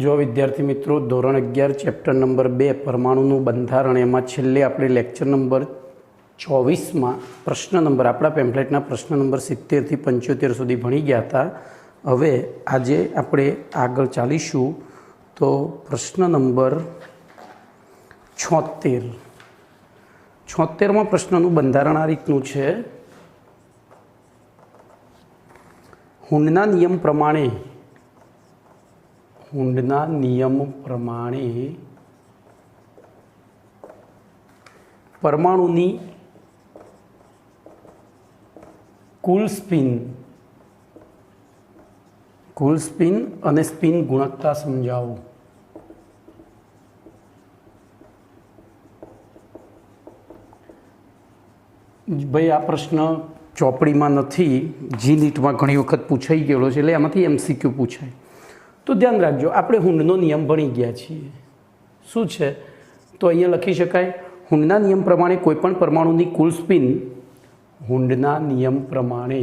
જો વિદ્યાર્થી મિત્રો ધોરણ 11 ચેપ્ટર નંબર 2 પરમાણુનું બંધારણ એમાં છેલ્લે આપણે લેક્ચર નંબર 24માં પ્રશ્ન નંબર આપણા પેમ્ફલેટના પ્રશ્ન નંબર 70 થી 75 સુધી ભણી ગયા હતા. હવે આજે આપણે આગળ ચાલીશું તો પ્રશ્ન નંબર 76માં પ્રશ્નનું બંધારણ આ રીતનું છે. હુંડના નિયમ પ્રમાણે પરમાણુની કુલ સ્પિન અને સ્પિન ગુણકતા સમજાવો. ભાઈ આ પ્રશ્ન ચોપડીમાં નથી, જી નીટમાં ઘણી વખત પૂછાઈ ગયેલો છે, એટલે આમાંથી MCQ પૂછાય. તો ધ્યાન રાખજો, આપણે હુંડનો નિયમ ભણી ગયા છીએ. શું છે તો અહીંયા લખી શકાય, હુંડના નિયમ પ્રમાણે કોઈપણ પરમાણુની કુલ સ્પિન હુંડના નિયમ પ્રમાણે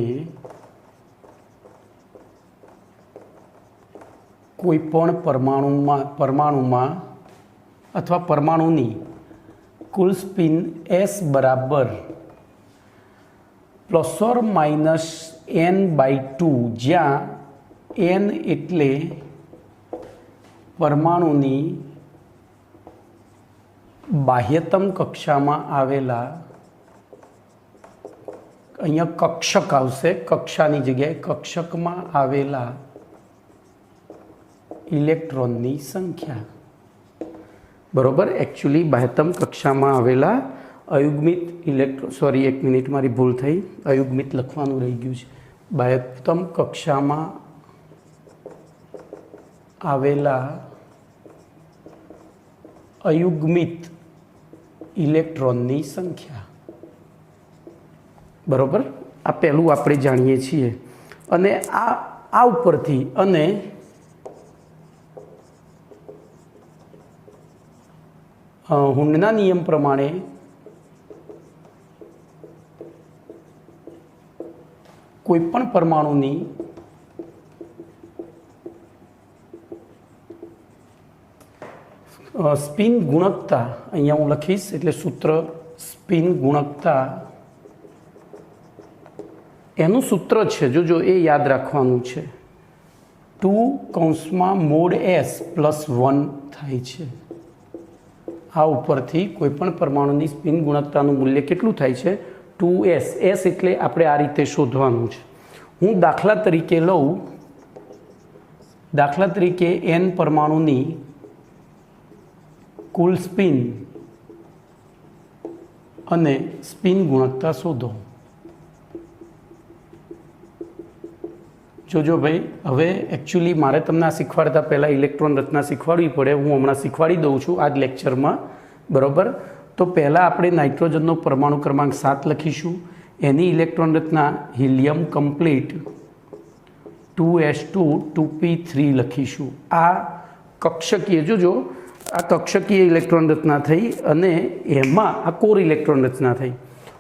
કોઈપણ પરમાણુમાં અથવા પરમાણુની કુલ સ્પિન S બરાબર ±n/2, જ્યાં n એટલે પરમાણુની બાહ્યતમ કક્ષામાં આવેલા, અહીંયા કક્ષક આવશે, કક્ષાની જગ્યાએ કક્ષકમાં આવેલા ઇલેક્ટ્રોનની સંખ્યા. બરોબર, એકચ્યુઅલી બાહ્યતમ કક્ષામાં આવેલા અયુગ્મિત ઇલેક્ટ્રોન, સોરી એક મિનિટ મારી ભૂલ થઈ, અયુગ્મિત લખવાનું રહી ગયું છે. બાહ્યતમ કક્ષામાં આવેલા અયુગ્મિત ઇલેક્ટ્રોનની સંખ્યા. બરોબર, આ પહેલું આપણે જાણીએ છીએ. અને આ ઉપરથી અને હુંડના નિયમ પ્રમાણે કોઈપણ પરમાણુની સ્પિન ગુણકતા, અહીંયા હું લખીશ એટલે સૂત્ર સ્પિન ગુણકતા, એનું સૂત્ર છે, જો એ યાદ રાખવાનું છે, 2(S + 1 થાય છે. આ ઉપરથી કોઈપણ પરમાણુની સ્પિન ગુણકતાનું મૂલ્ય કેટલું થાય છે? 2S. S એટલે આપણે આ રીતે શોધવાનું છે. હું દાખલા તરીકે n પરમાણુની કુલ સ્પિન અને સ્પિન ગુણકતા શોધો. જોજો ભાઈ, હવે એકચ્યુઅલી મારે તમને આ શીખવાડતા પહેલાં ઇલેક્ટ્રોન રચના શીખવાડવી પડે. હું હમણાં શીખવાડી દઉં છું આ જ લેક્ચરમાં. બરાબર, તો પહેલાં આપણે નાઇટ્રોજનનો પરમાણુ ક્રમાંક 7 લખીશું. એની ઇલેક્ટ્રોન રચના હિલિયમ કમ્પ્લીટ 2s2 2p3 લખીશું. આ કક્ષકીય, જોજો આ કક્ષકીય ઇલેક્ટ્રોન રચના થઈ અને એમાં આ કોર ઇલેક્ટ્રોન રચના થઈ.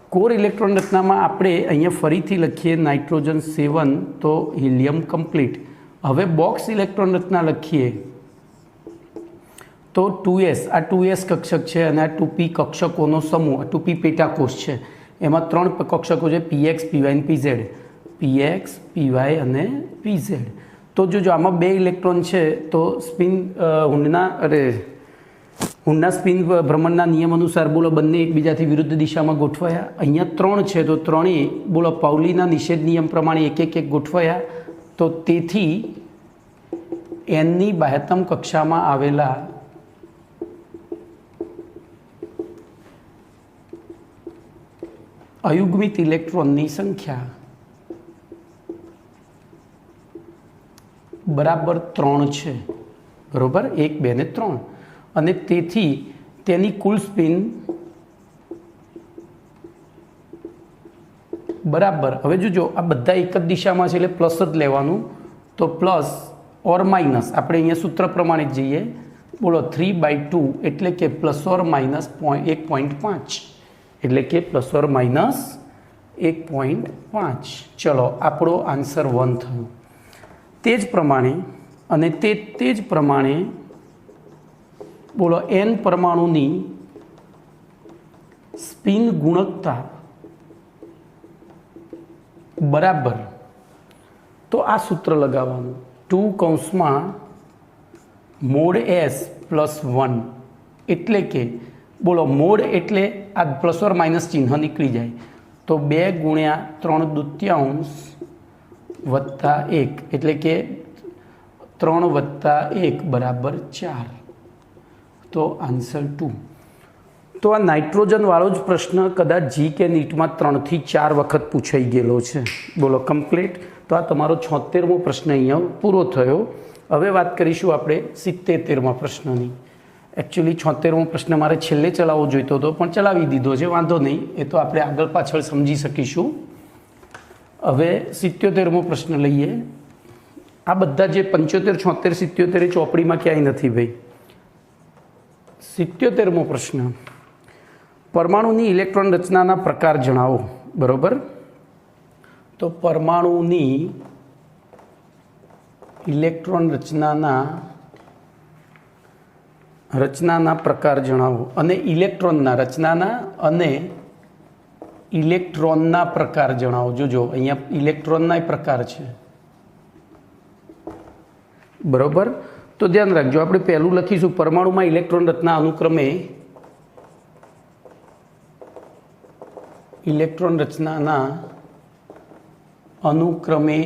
કોર ઇલેક્ટ્રોન રચનામાં આપણે અહીંયા ફરીથી લખીએ નાઇટ્રોજન 7 તો હિલિયમ કમ્પ્લીટ. હવે બોક્સ ઇલેક્ટ્રોન રચના લખીએ તો 2s, આ 2s કક્ષક છે અને આ 2p કક્ષકોનો સમૂહ, 2p પેટાકોષ છે. એમાં 3 કક્ષકો છે, px, py અને pz. px, py અને pz. તો જોજો આમાં 2 ઇલેક્ટ્રોન છે તો સ્પિન હુંડના સ્પિન ભ્રમણના નિયમ અનુસાર બોલો બંને એકબીજાથી વિરુદ્ધ દિશામાં ગોઠવાયા. અહીંયા 3 છે તો ત્રણેય બોલો પાઉલીના નિષેધ નિયમ પ્રમાણે એક ગોઠવાયા. તો તેથી એનની બાહ્યતમ કક્ષામાં આવેલા અયુગ્મિત ઇલેક્ટ્રોનની સંખ્યા બરાબર 3 છે. બરોબર, 1, 2 ને 3. અને તેથી તેની કુલ સ્પિન બરાબર, હવે જોજો આ બધા એક જ દિશામાં છે એટલે પ્લસ જ લેવાનું. તો પ્લસ ઓર માઇનસ આપણે અહીંયા સૂત્ર પ્રમાણે જ જઈએ. બોલો 3/2 એટલે કે ±1.5, એટલે કે ±1.5. ચલો આપણો આન્સર 1 થયો. તે જ પ્રમાણે અને તે જ પ્રમાણે બોલો n પરમાણુની સ્પિન ગુણકતા બરાબર, તો આ સૂત્ર લગાવવાનું 2 કૌંસમાં મોડ s પ્લસ 1, એટલે કે બોલો મોડ એટલે આ પ્લસ ઓર માઇનસ ચિહ્ન નીકળી જાય, તો 2 ગુણ્યા 3/2 વત્તા 1, એટલે કે 3 વત્તા 1 બરાબર 4, તો આન્સર 2. તો આ નાઇટ્રોજનવાળો જ પ્રશ્ન કદાચ જી કે નીટમાં 3 થી 4 વખત પૂછાઈ ગયેલો છે. બોલો કમ્પ્લીટ. તો આ તમારો 76મો પ્રશ્ન અહીંયા પૂરો થયો. હવે વાત કરીશું આપણે 77મા પ્રશ્નની. એકચ્યુઅલી 76મો પ્રશ્ન મારે છેલ્લે ચલાવવો જોઈતો હતો, પણ ચલાવી દીધો છે, વાંધો નહીં, એ તો આપણે આગળ પાછળ સમજી શકીશું. હવે 77મો પ્રશ્ન લઈએ. આ બધા જે 75, 76, 77 એ ચોપડીમાં ક્યાંય નથી ભાઈ. 77મો પ્રશ્ન, પરમાણુની ઇલેક્ટ્રોન રચનાના પ્રકાર જણાવો. બરોબર, તો પરમાણુની ઇલેક્ટ્રોન રચનાના પ્રકાર જણાવો. અને ઇલેક્ટ્રોનના પ્રકાર જણાવો. જોજો અહીંયા ઇલેક્ટ્રોનના પ્રકાર છે. બરોબર, તો ધ્યાન રાખજો. આપણે પહેલું લખીશું પરમાણુમાં ઇલેક્ટ્રોન રચના અનુક્રમે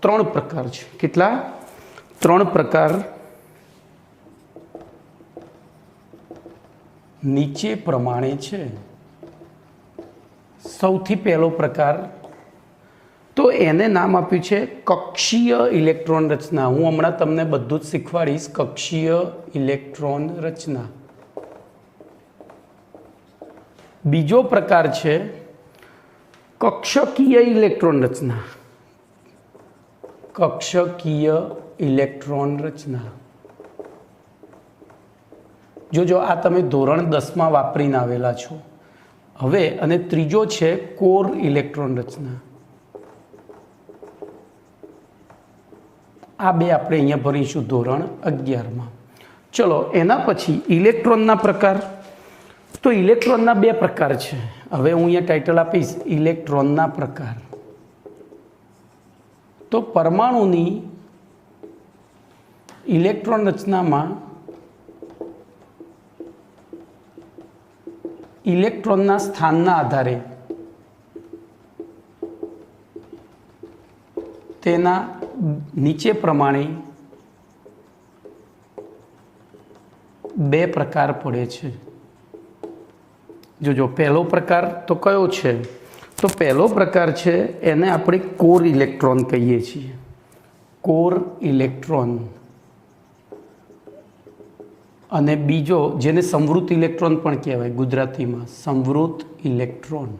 ત્રણ પ્રકાર છે. કેટલા? 3 પ્રકાર નીચે પ્રમાણે છે. સૌથી પહેલો પ્રકાર, તો એને નામ આપ્યું છે કક્ષીય ઇલેક્ટ્રોન રચના. હું હમણાં તમને બધું જ શીખવાડીશ. કક્ષીય ઇલેક્ટ્રોન રચના. બીજો પ્રકાર છે કક્ષકીય ઇલેક્ટ્રોન રચના. કક્ષકીય ઇલેક્ટ્રોન રચના. જોજો આ તમે ધોરણ 10માં વાપરીને આવેલા છો. હવે અને ત્રીજો છે કોર ઇલેક્ટ્રોન રચના. આ બે આપણે અહીંયા ભરીશું ધોરણ 11માં. ચલો એના પછી ઇલેક્ટ્રોનના પ્રકાર. તો ઇલેક્ટ્રોનના 2 પ્રકાર છે. હવે હું અહીંયા ટાઇટલ આપીશ ઇલેક્ટ્રોનના પ્રકાર. તો પરમાણુની ઇલેક્ટ્રોન રચનામાં ઇલેક્ટ્રોનના સ્થાનના આધારે તેના નીચે પ્રમાણે 2 પ્રકાર પડે છે. જોજો પહેલો પ્રકાર તો કયો છે? તો પહેલો પ્રકાર છે એને આપણે કોર ઇલેક્ટ્રોન કહીએ છીએ. Core electron. અને બીજો જેને સંવૃત ઇલેક્ટ્રોન પણ કહેવાય ગુજરાતીમાં, સંવૃત ઇલેક્ટ્રોન.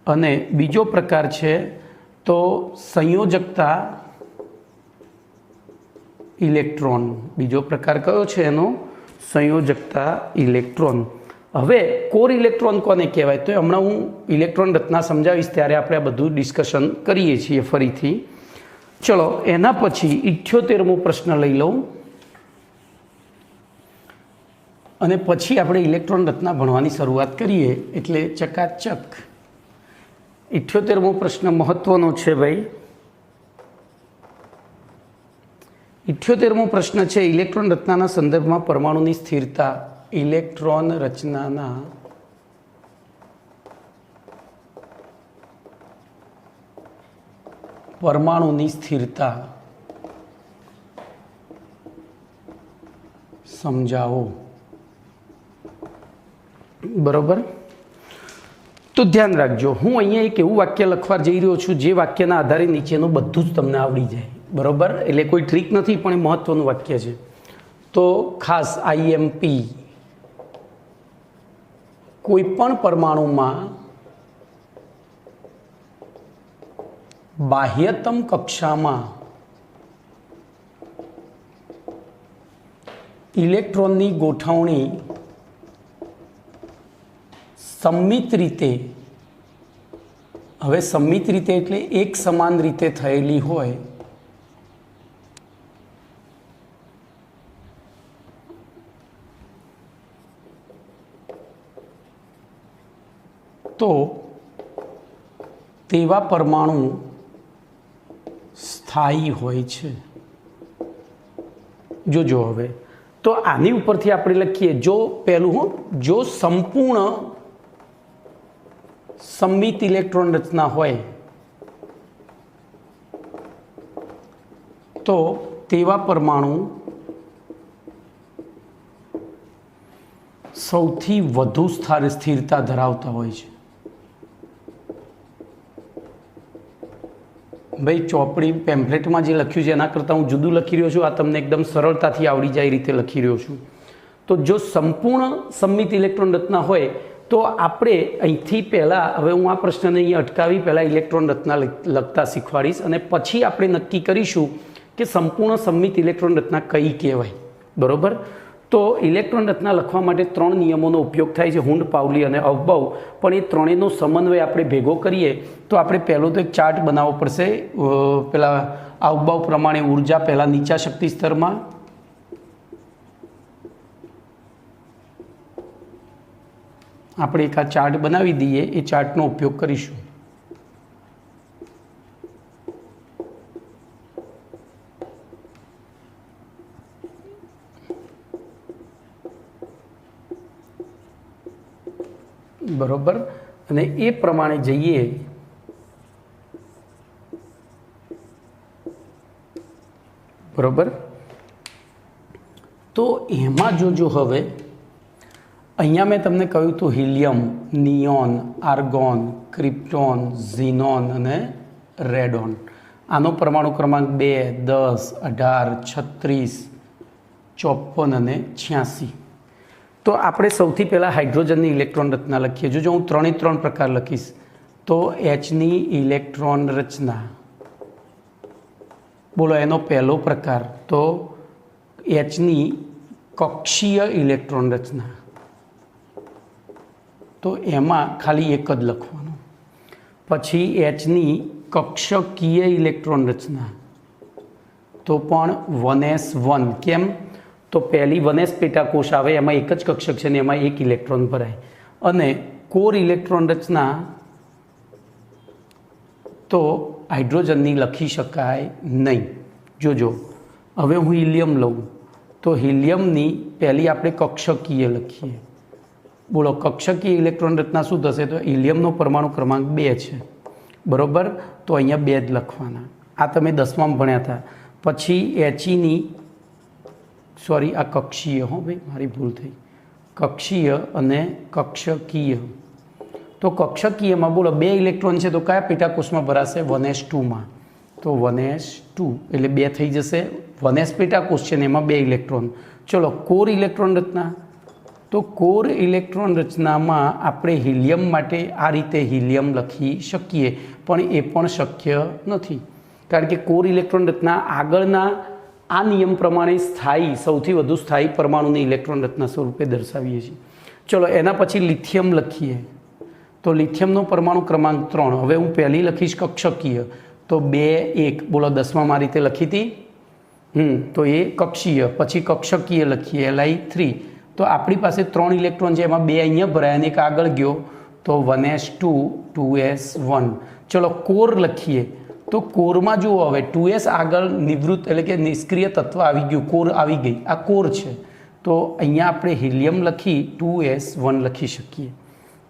અને બીજો પ્રકાર છે તો સંયોજકતા ઇલેક્ટ્રોન. બીજો પ્રકાર કયો છે એનો? સંયોજકતા ઇલેક્ટ્રોન. હવે કોર ઇલેક્ટ્રોન કોને કહેવાય? તો હમણાં હું ઇલેક્ટ્રોન રચના સમજાવીશ ત્યારે આપણે આ બધું ડિસ્કશન કરીએ છીએ ફરીથી. ચલો એના પછી 78મો પ્રશ્ન લઈ લઉં અને પછી આપણે ઇલેક્ટ્રોન રચના ભણવાની શરૂઆત કરીએ એટલે ચકાચક. 78મો પ્રશ્ન મહત્વનો છે ભાઈ. 78મો પ્રશ્ન છે ઇલેક્ટ્રોન રચનાના સંદર્ભમાં પરમાણુની સ્થિરતા. ઇલેક્ટ્રોન રચનાના પરમાણુની સ્થિરતા સમજાવો. બરોબર, તો ધ્યાન રાખજો. હું અહીંયા એક એવું વાક્ય લખવા જઈ રહ્યો છું જે વાક્યના આધારે નીચેનું બધું જ તમને આવડી જાય. બરોબર, એટલે કોઈ ટ્રીક નથી પણ એ મહત્વનું વાક્ય છે. તો ખાસ IMP, કોઈ પણ પરમાણુમાં બાહ્યતમ કક્ષામાં ઇલેક્ટ્રોનની ગોઠવણી સંમિત રીતે, હવે સંમિત રીતે એટલે એક સમાન રીતે થયેલી હોય તો તેવા પરમાણુ સ્થાયી હોય છે. જોજો હવે તો આની ઉપરથી આપણે લખીએ, જો પહેલું જો સંપૂર્ણ સમમિત ઇલેક્ટ્રોન રચના હોય તો તેવા પરમાણુ સૌથી વધુ સ્થિરતા ધરાવતા હોય છે. ભાઈ ચોપડી પેમ્ફલેટમાં જે લખ્યું છે એના કરતાં હું જુદું લખી રહ્યો છું. આ તમને એકદમ સરળતાથી આવડી જાય રીતે લખી રહ્યો છું. તો જો સંપૂર્ણ સમમિત ઇલેક્ટ્રોન રચના હોય તો આપણે અહીંથી પહેલાં, હવે હું આ પ્રશ્નને અહીં અટકાવી પહેલાં ઇલેક્ટ્રોન રચના લખતા શીખવાડીશ અને પછી આપણે નક્કી કરીશું કે સંપૂર્ણ સમમિત ઇલેક્ટ્રોન રચના કઈ કહેવાય. બરાબર? તો ઇલેક્ટ્રોન રચના લખવા માટે 3 નિયમોનો ઉપયોગ થાય છે, હુન્ડ, પાઉલી અને અફબાઉ. પણ એ ત્રણેયનો સમન્વય આપણે ભેગો કરીએ તો આપણે પહેલો તો એક ચાર્ટ બનાવવો પડશે. પેલા અફબાઉ પ્રમાણે ઉર્જા પહેલાં નીચા શક્તિ સ્તરમાં, આપણે એક આ ચાર્ટ બનાવી દઈએ, એ ચાર્ટનો ઉપયોગ કરીશું. બરોબર? અને એ પ્રમાણે જઈએ બરોબર. તો એમાં જોજો હવે અહીંયા મેં તમને કહ્યું હતું હિલિયમ, નિયોન, આર્ગોન, ક્રિપ્ટોન, ઝીનોન અને રેડોન. આનો પરમાણુ ક્રમાંક 2, 10, 18, 36, 54 અને 86. તો આપણે સૌથી પહેલાં હાઇડ્રોજનની ઇલેક્ટ્રોન રચના લખીએ. જો હું 3 પ્રકાર લખીશ તો Hની ઇલેક્ટ્રોન રચના, બોલો એનો પહેલો પ્રકાર, તો Hની કક્ષીય ઇલેક્ટ્રોન રચના, તો એમાં ખાલી એક જ લખવાનું. પછી Hની કક્ષકીય ઇલેક્ટ્રોન રચના, તો પણ 1s1. કેમ? તો પહેલી 1s પેટાકોષ આવે, એમાં એક જ કક્ષક છે ને એમાં એક ઇલેક્ટ્રોન ભરાય. અને કોર ઇલેક્ટ્રોન રચના તો હાઇડ્રોજનની લખી શકાય નહીં. જોજો હવે હું હિલિયમ લઉં તો હિલિયમની પહેલી આપણે કક્ષકીય લખીએ. બોલો કક્ષકીય ઇલેક્ટ્રોન રચના શું થશે? તો હિલિયમનો પરમાણુ ક્રમાંક 2 છે. બરાબર? તો અહીંયા 2 જ લખવાના. આ તમે 10માં ભણ્યા હતા. પછી Heની, સોરી આ કક્ષીય, હો ભાઈ મારી ભૂલ થઈ, કક્ષીય અને કક્ષકીય. તો કક્ષકીયમાં બોલો 2 ઇલેક્ટ્રોન છે તો કયા પેટાકોષમાં ભરાશે? 1s2માં. તો 1s2 એટલે 2 થઈ જશે. 1s પેટાકોષ છે ને એમાં 2 ઇલેક્ટ્રોન. ચલો કોર ઇલેક્ટ્રોન રચના, તો કોર ઇલેક્ટ્રોન રચનામાં આપણે હિલિયમ માટે આ રીતે હિલિયમ લખી શકીએ, પણ એ પણ શક્ય નથી. કારણ કે કોર ઇલેક્ટ્રોન રચના આગળના આ નિયમ પ્રમાણે સ્થાયી, સૌથી વધુ સ્થાયી પરમાણુની ઇલેક્ટ્રોન રચના સ્વરૂપે દર્શાવીએ છીએ. ચલો એના પછી લિથિયમ લખીએ. તો લિથિયમનો પરમાણુ ક્રમાંક 3. હવે હું પહેલી લખીશ કક્ષકીય, તો 2, 1. બોલો 10માં આ રીતે લખી હતી. તો એ કક્ષીય. પછી કક્ષકીય લખીએ Li3. તો આપણી પાસે 3 ઇલેક્ટ્રોન છે, એમાં 2 અહીંયા ભરાય અને એક આગળ ગયો, તો 1s2, 2s1. ચલો કોર લખીએ. તો કોરમાં જુઓ હવે 2s આગળ નિવૃત્ત એટલે કે નિષ્ક્રિય તત્વ આવી ગયું, કોર આવી ગઈ, આ કોર છે. તો અહીંયા આપણે હિલિયમ લખી 2s1 લખી શકીએ.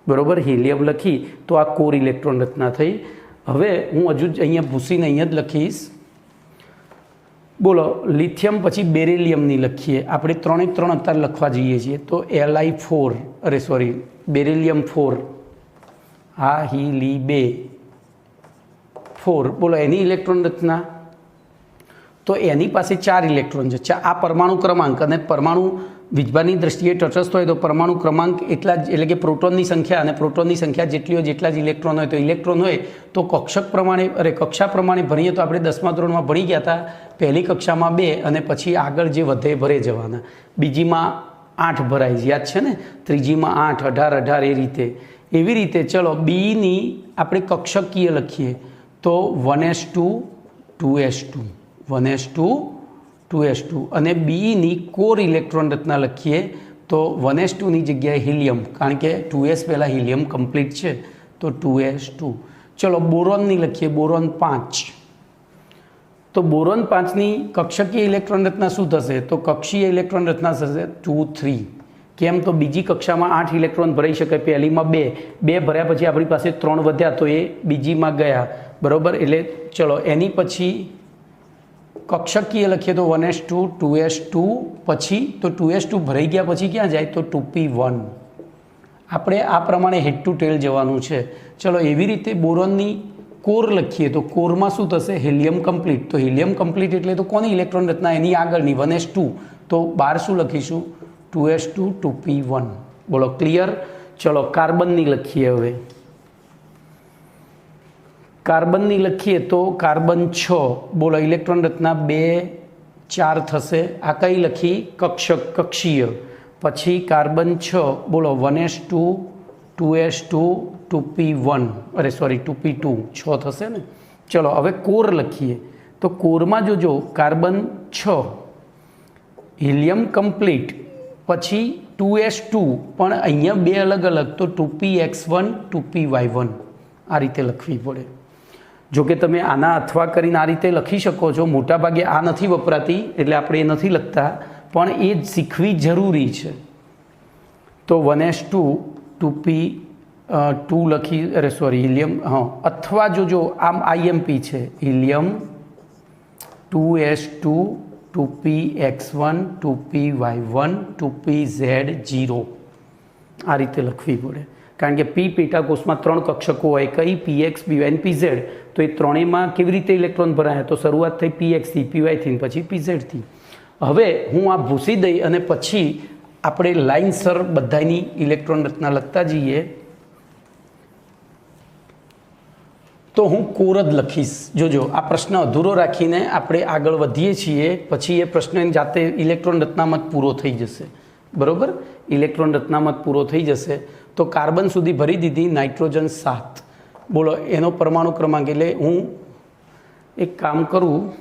બરાબર? હિલિયમ લખી તો આ કોર ઇલેક્ટ્રોન રચના થઈ. હવે હું હજુ અહીંયા ભૂસીને અહીંયા જ લખીશ. બોલો લિથિયમ પછી બેરિલિયમની લખીએ. આપણે 3 અત્યારે લખવા જઈએ છીએ. તો Li4, અરે સોરી બેરિલિયમ 4, આ હિલી 2, 4. બોલો એની ઇલેક્ટ્રોન રચના, તો એની પાસે 4 ઇલેક્ટ્રોન છે. આ પરમાણુ ક્રમાંક, અને પરમાણુ વિજભારની દ્રષ્ટિએ તટસ્થ હોય તો પરમાણુ ક્રમાંક એટલા જ, એટલે કે પ્રોટોનની સંખ્યા અને પ્રોટોનની સંખ્યા જેટલી હોય જેટલા જ ઇલેક્ટ્રોન હોય. તો ઇલેક્ટ્રોન હોય તો કક્ષક પ્રમાણે, કક્ષા પ્રમાણે ભણીએ તો આપણે 10મા ધોરણમાં ભણી ગયા હતા. પહેલી કક્ષામાં 2 અને પછી આગળ જે વધે ભરે જવાના. બીજીમાં 8 ભરાય, યાદ છે ને? ત્રીજીમાં 8, 18, 18 એ રીતે. એવી રીતે ચલો બીની આપણે કક્ષકીય લખીએ. તો 1s2, 2s2, 1s2, 2s2. અને બીની કોર ઇલેક્ટ્રોન રચના લખીએ તો 1s2ની જગ્યાએ હિલિયમ, કારણ કે 2s પહેલાં હિલિયમ કમ્પ્લીટ છે, તો 2s2. ચલો બોરોનની લખીએ, બોરોન 5. તો બોરોન 5ની કક્ષકીય ઇલેક્ટ્રોન રચના શું થશે? તો કક્ષીય ઇલેક્ટ્રોન રચના થશે 2 3. કેમ? તો બીજી કક્ષામાં 8 ઇલેક્ટ્રોન ભરાઈ શકે, પહેલીમાં 2 ભર્યા પછી આપણી પાસે 3 વધ્યા તો એ બીજીમાં ગયા, બરાબર. એટલે ચલો એની પછી કક્ષકીય લખીએ તો 1s2 2s2 પછી તો 2s2 ભરાઈ ગયા પછી ક્યાં જાય? તો 2p1. આપણે આ પ્રમાણે હેડ ટુ ટેલ જવાનું છે. ચલો એવી રીતે બોરોનની કોર લખીએ તો કોરમાં શું થશે? Helium complete. તો હિલિયમ કમ્પ્લીટ એટલે તો કોની ઇલેક્ટ્રોન રચના? એની આગળની 1s2. તો બહાર શું લખીશું? 2s2 2p1. બોલો ક્લિયર? ચલો કાર્બનની લખીએ. હવે કાર્બનની લખીએ તો કાર્બન 6. બોલો ઇલેક્ટ્રોન રચના 2 4 થશે. આ કઈ લખી? કક્ષીય. પછી કાર્બન 6. બોલો 1s2 2s2 2p1 અરે સોરી 2p2 6 થશે ને. ચલો હવે કોર લખીએ તો કોરમાં જોજો કાર્બન 6 હિલિયમ કમ્પ્લીટ પછી 2s2 પણ અહીંયા 2 અલગ અલગ તો 2px1 2py1 આ રીતે લખવી પડે. જો કે તમે આના અથવા કરીને આ રીતે લખી શકો છો. મોટાભાગે આ નથી વપરાતી એટલે આપણે એ નથી લખતા, પણ એ જ શીખવી જરૂરી છે. તો 1s2 2p2 લખી અરે સોરી હિલિયમ અથવા જોજો આમ આઈએમપી છે helium 2s2 2px1 2py1 2pz0 આ રીતે લખવી પડે. કારણ કે પી પેટાકોષમાં 3 કક્ષકો હોય, કઈ? px py અને pz. તો એ ત્રણેયમાં કેવી રીતે ઇલેક્ટ્રોન ભરાયા? તો શરૂઆત થઈ px થી py થી પછી pz થી. હવે હું આ ભૂસી દઈ અને પછી આપણે લાઇનસર બધાની ઇલેક્ટ્રોન રચના લખતા જઈએ. તો હું કોર જ લખીશ. જોજો આ પ્રશ્ન અધૂરો રાખીને આપણે આગળ વધીએ છીએ. પછી એ પ્રશ્ન જાતે ઇલેક્ટ્રોન રચનામાં જ પૂરો થઈ જશે, બરાબર. ઇલેક્ટ્રોન રચનામાં જ પૂરો થઈ જશે. તો કાર્બન સુધી ભરી દીધી. નાઇટ્રોજન 7. બોલો એનો પરમાણુ ક્રમાંક. એટલે હું એક કામ કરું,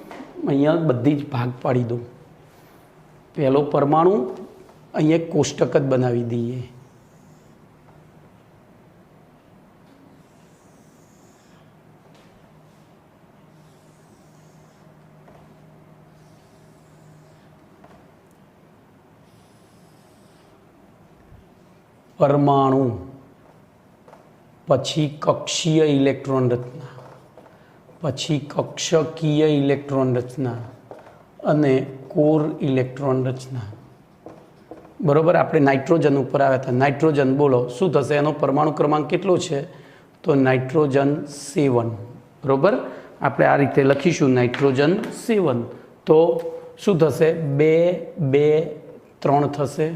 અહીંયા બધી જ ભાગ પાડી દઉં. પહેલો પરમાણુ અહીંયા એક કોષ્ટક જ બનાવી દઈએ. પરમાણુ પછી કક્ષીય ઇલેક્ટ્રોન રચના, પછી કક્ષકીય ઇલેક્ટ્રોન રચના અને કોર ઇલેક્ટ્રોન રચના, બરાબર. આપણે નાઇટ્રોજન ઉપર આવ્યા હતા. નાઇટ્રોજન બોલો શું થશે? એનો પરમાણુ ક્રમાંક કેટલો છે? તો નાઇટ્રોજન 7, બરાબર. આપણે આ રીતે લખીશું નાઇટ્રોજન 7. તો શું થશે? 2 2 3 થશે.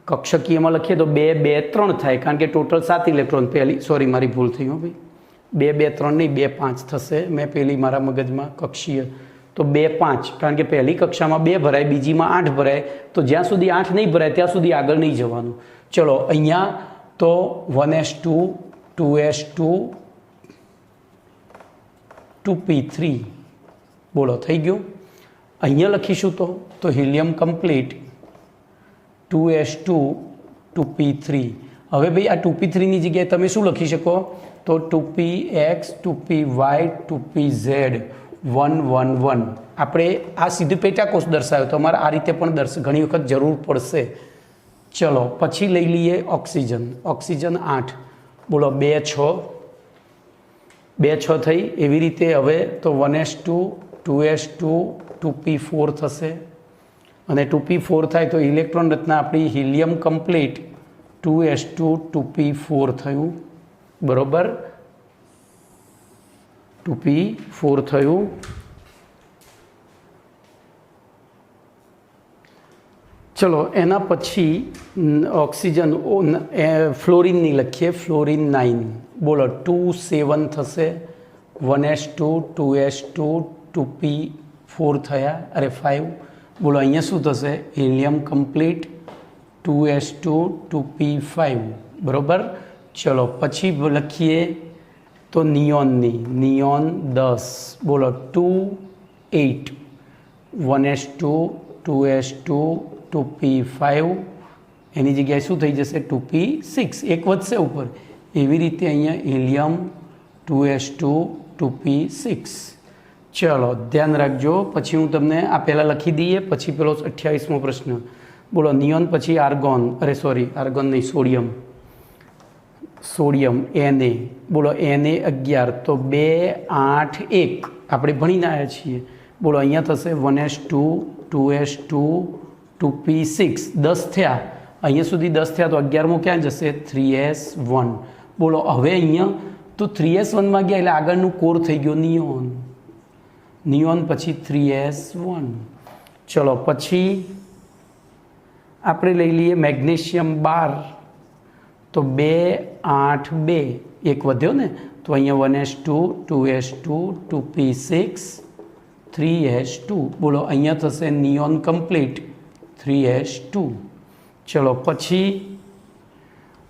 કક્ષકીયમાં લખીએ તો 2 2 3 થાય, કારણ કે ટોટલ 7 ઇલેક્ટ્રોન. પહેલી સોરી મારી ભૂલ થઈ હો ભાઈ, 2 2 3 નહીં 2 5 થશે. મેં પહેલી મારા મગજમાં કક્ષીય તો 2 5, કારણ કે પહેલી કક્ષામાં 2 ભરાય, બીજીમાં 8 ભરાય. તો જ્યાં સુધી 8 નહીં ભરાય ત્યાં સુધી આગળ નહીં જવાનું. ચલો અહીંયા તો 1s2 2s2 2p3 બોલો થઈ ગયું. અહીંયા લખીશું તો હિલિયમ કમ્પ્લીટ 2s2 2p3. હવે ભાઈ આ 2p3ની જગ્યાએ તમે શું લખી શકો? તો 2px 2py 2pz 1 1 1. આપણે આ સીધું પેટાકોષ દર્શાવ્યો, તો અમારે આ રીતે પણ ઘણી વખત જરૂર પડશે. ચલો પછી લઈ લઈએ ઓક્સિજન. ઓક્સિજન 8. બોલો 2 6 2 6 થઈ. એવી રીતે હવે તો 1s2 2s2 2p4 થશે. અને 2p4 થાય તો ઇલેક્ટ્રોન રચના આપણી હિલિયમ કમ્પ્લીટ 2s2 2p4 થયું, બરાબર. 2p4 થયું. ચલો એના પછી ઓક્સિજન ફ્લોરિનની લખીએ. ફ્લોરિન 9. બોલો 2 7 થશે. 1s2 2s2 2p4 થયા, અરે 5. બોલો અહીંયા શું થશે? હિલિયમ કમ્પ્લીટ 2s2 2p5, બરાબર. ચલો પછી લખીએ તો નિયોનની. નિયોન 10. બોલો 2 8 1s2 2s2 2p5 એની જગ્યાએ શું થઈ જશે 2p6, એક વધશે ઉપર. એવી રીતે અહીંયા હિલિયમ 2s2 2p6. ચલો ધ્યાન રાખજો. પછી હું તમને આ પહેલાં લખી દઈએ, પછી પેલો 28મો પ્રશ્ન. બોલો નિયોન પછી આર્ગોન, આર્ગોન નહીં, સોડિયમ Na. બોલો Na 11, તો 2 8 1 આપણે ભણીને આવ્યા છીએ. બોલો અહીંયા થશે 1s2 2s2 2p6, 10 થયા. અહીંયા સુધી 10 થયા, તો 11મો ક્યાં જશે? 3s1. બોલો હવે અહીંયા તો 3s1માં ગયા એટલે આગળનું કોર થઈ ગયો નિયોન પછી 3s1. ચલો પછી આપણે લઈ લઈએ મેગ્નેશિયમ 12, તો 2 8 2 એક વધ્યો ને, તો અહીંયા 1s2 2s2 2p6 3s2. બોલો અહીંયા થશે નિયોન કમ્પ્લીટ 3s2. ચલો પછી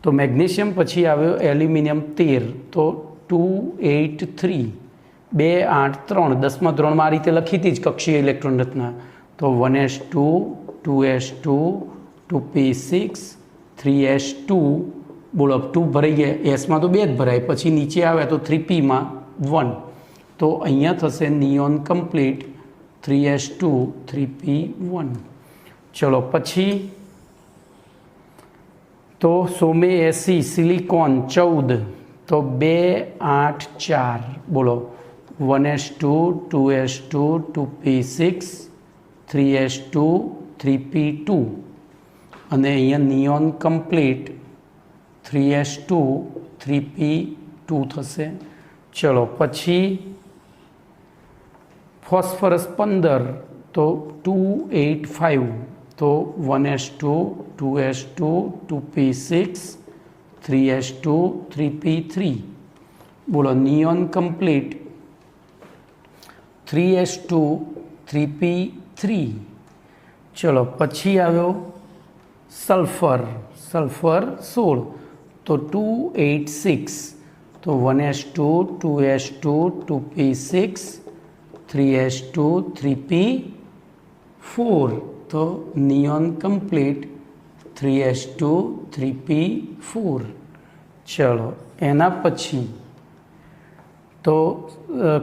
તો મેગ્નેશિયમ પછી આવ્યો એલ્યુમિનિયમ 13, તો 2 8 3 2 8 3, 10મા ધોરણમાં આ રીતે લખી હતી જ કક્ષીય ઇલેક્ટ્રોન રચના. તો 1s2 2s2 2p6 3s2. બોલો 2 ભરાઈ ગયા, એસમાં તો 2 જ ભરાય, પછી નીચે આવે તો 3pમાં 1, તો અહીંયા થશે નિયોન કમ્પ્લીટ 3s2 3p1. ચલો પછી તો સોમે 80 સિલિકોન 14, તો 2 8 4. બોલો 1s2 2s2 2p6 3s2 3p2, અને અહીંયા નિયોન કમ્પ્લીટ 3s2 3p2 થશે. ચલો પછી ફોસ્ફરસ 15, તો 2 8 5, તો 1s2 2s2 2p6 3s2 3p3. બોલો નિયોન કમ્પ્લીટ 3s2 3p3. ચલો પછી આવ્યો સલ્ફર 16, તો 2 8 6, તો 1s2 2s2 2p6 3s2 3p4, તો નિયોન કમ્પ્લીટ 3s2 3p4. ચલો એના પછી તો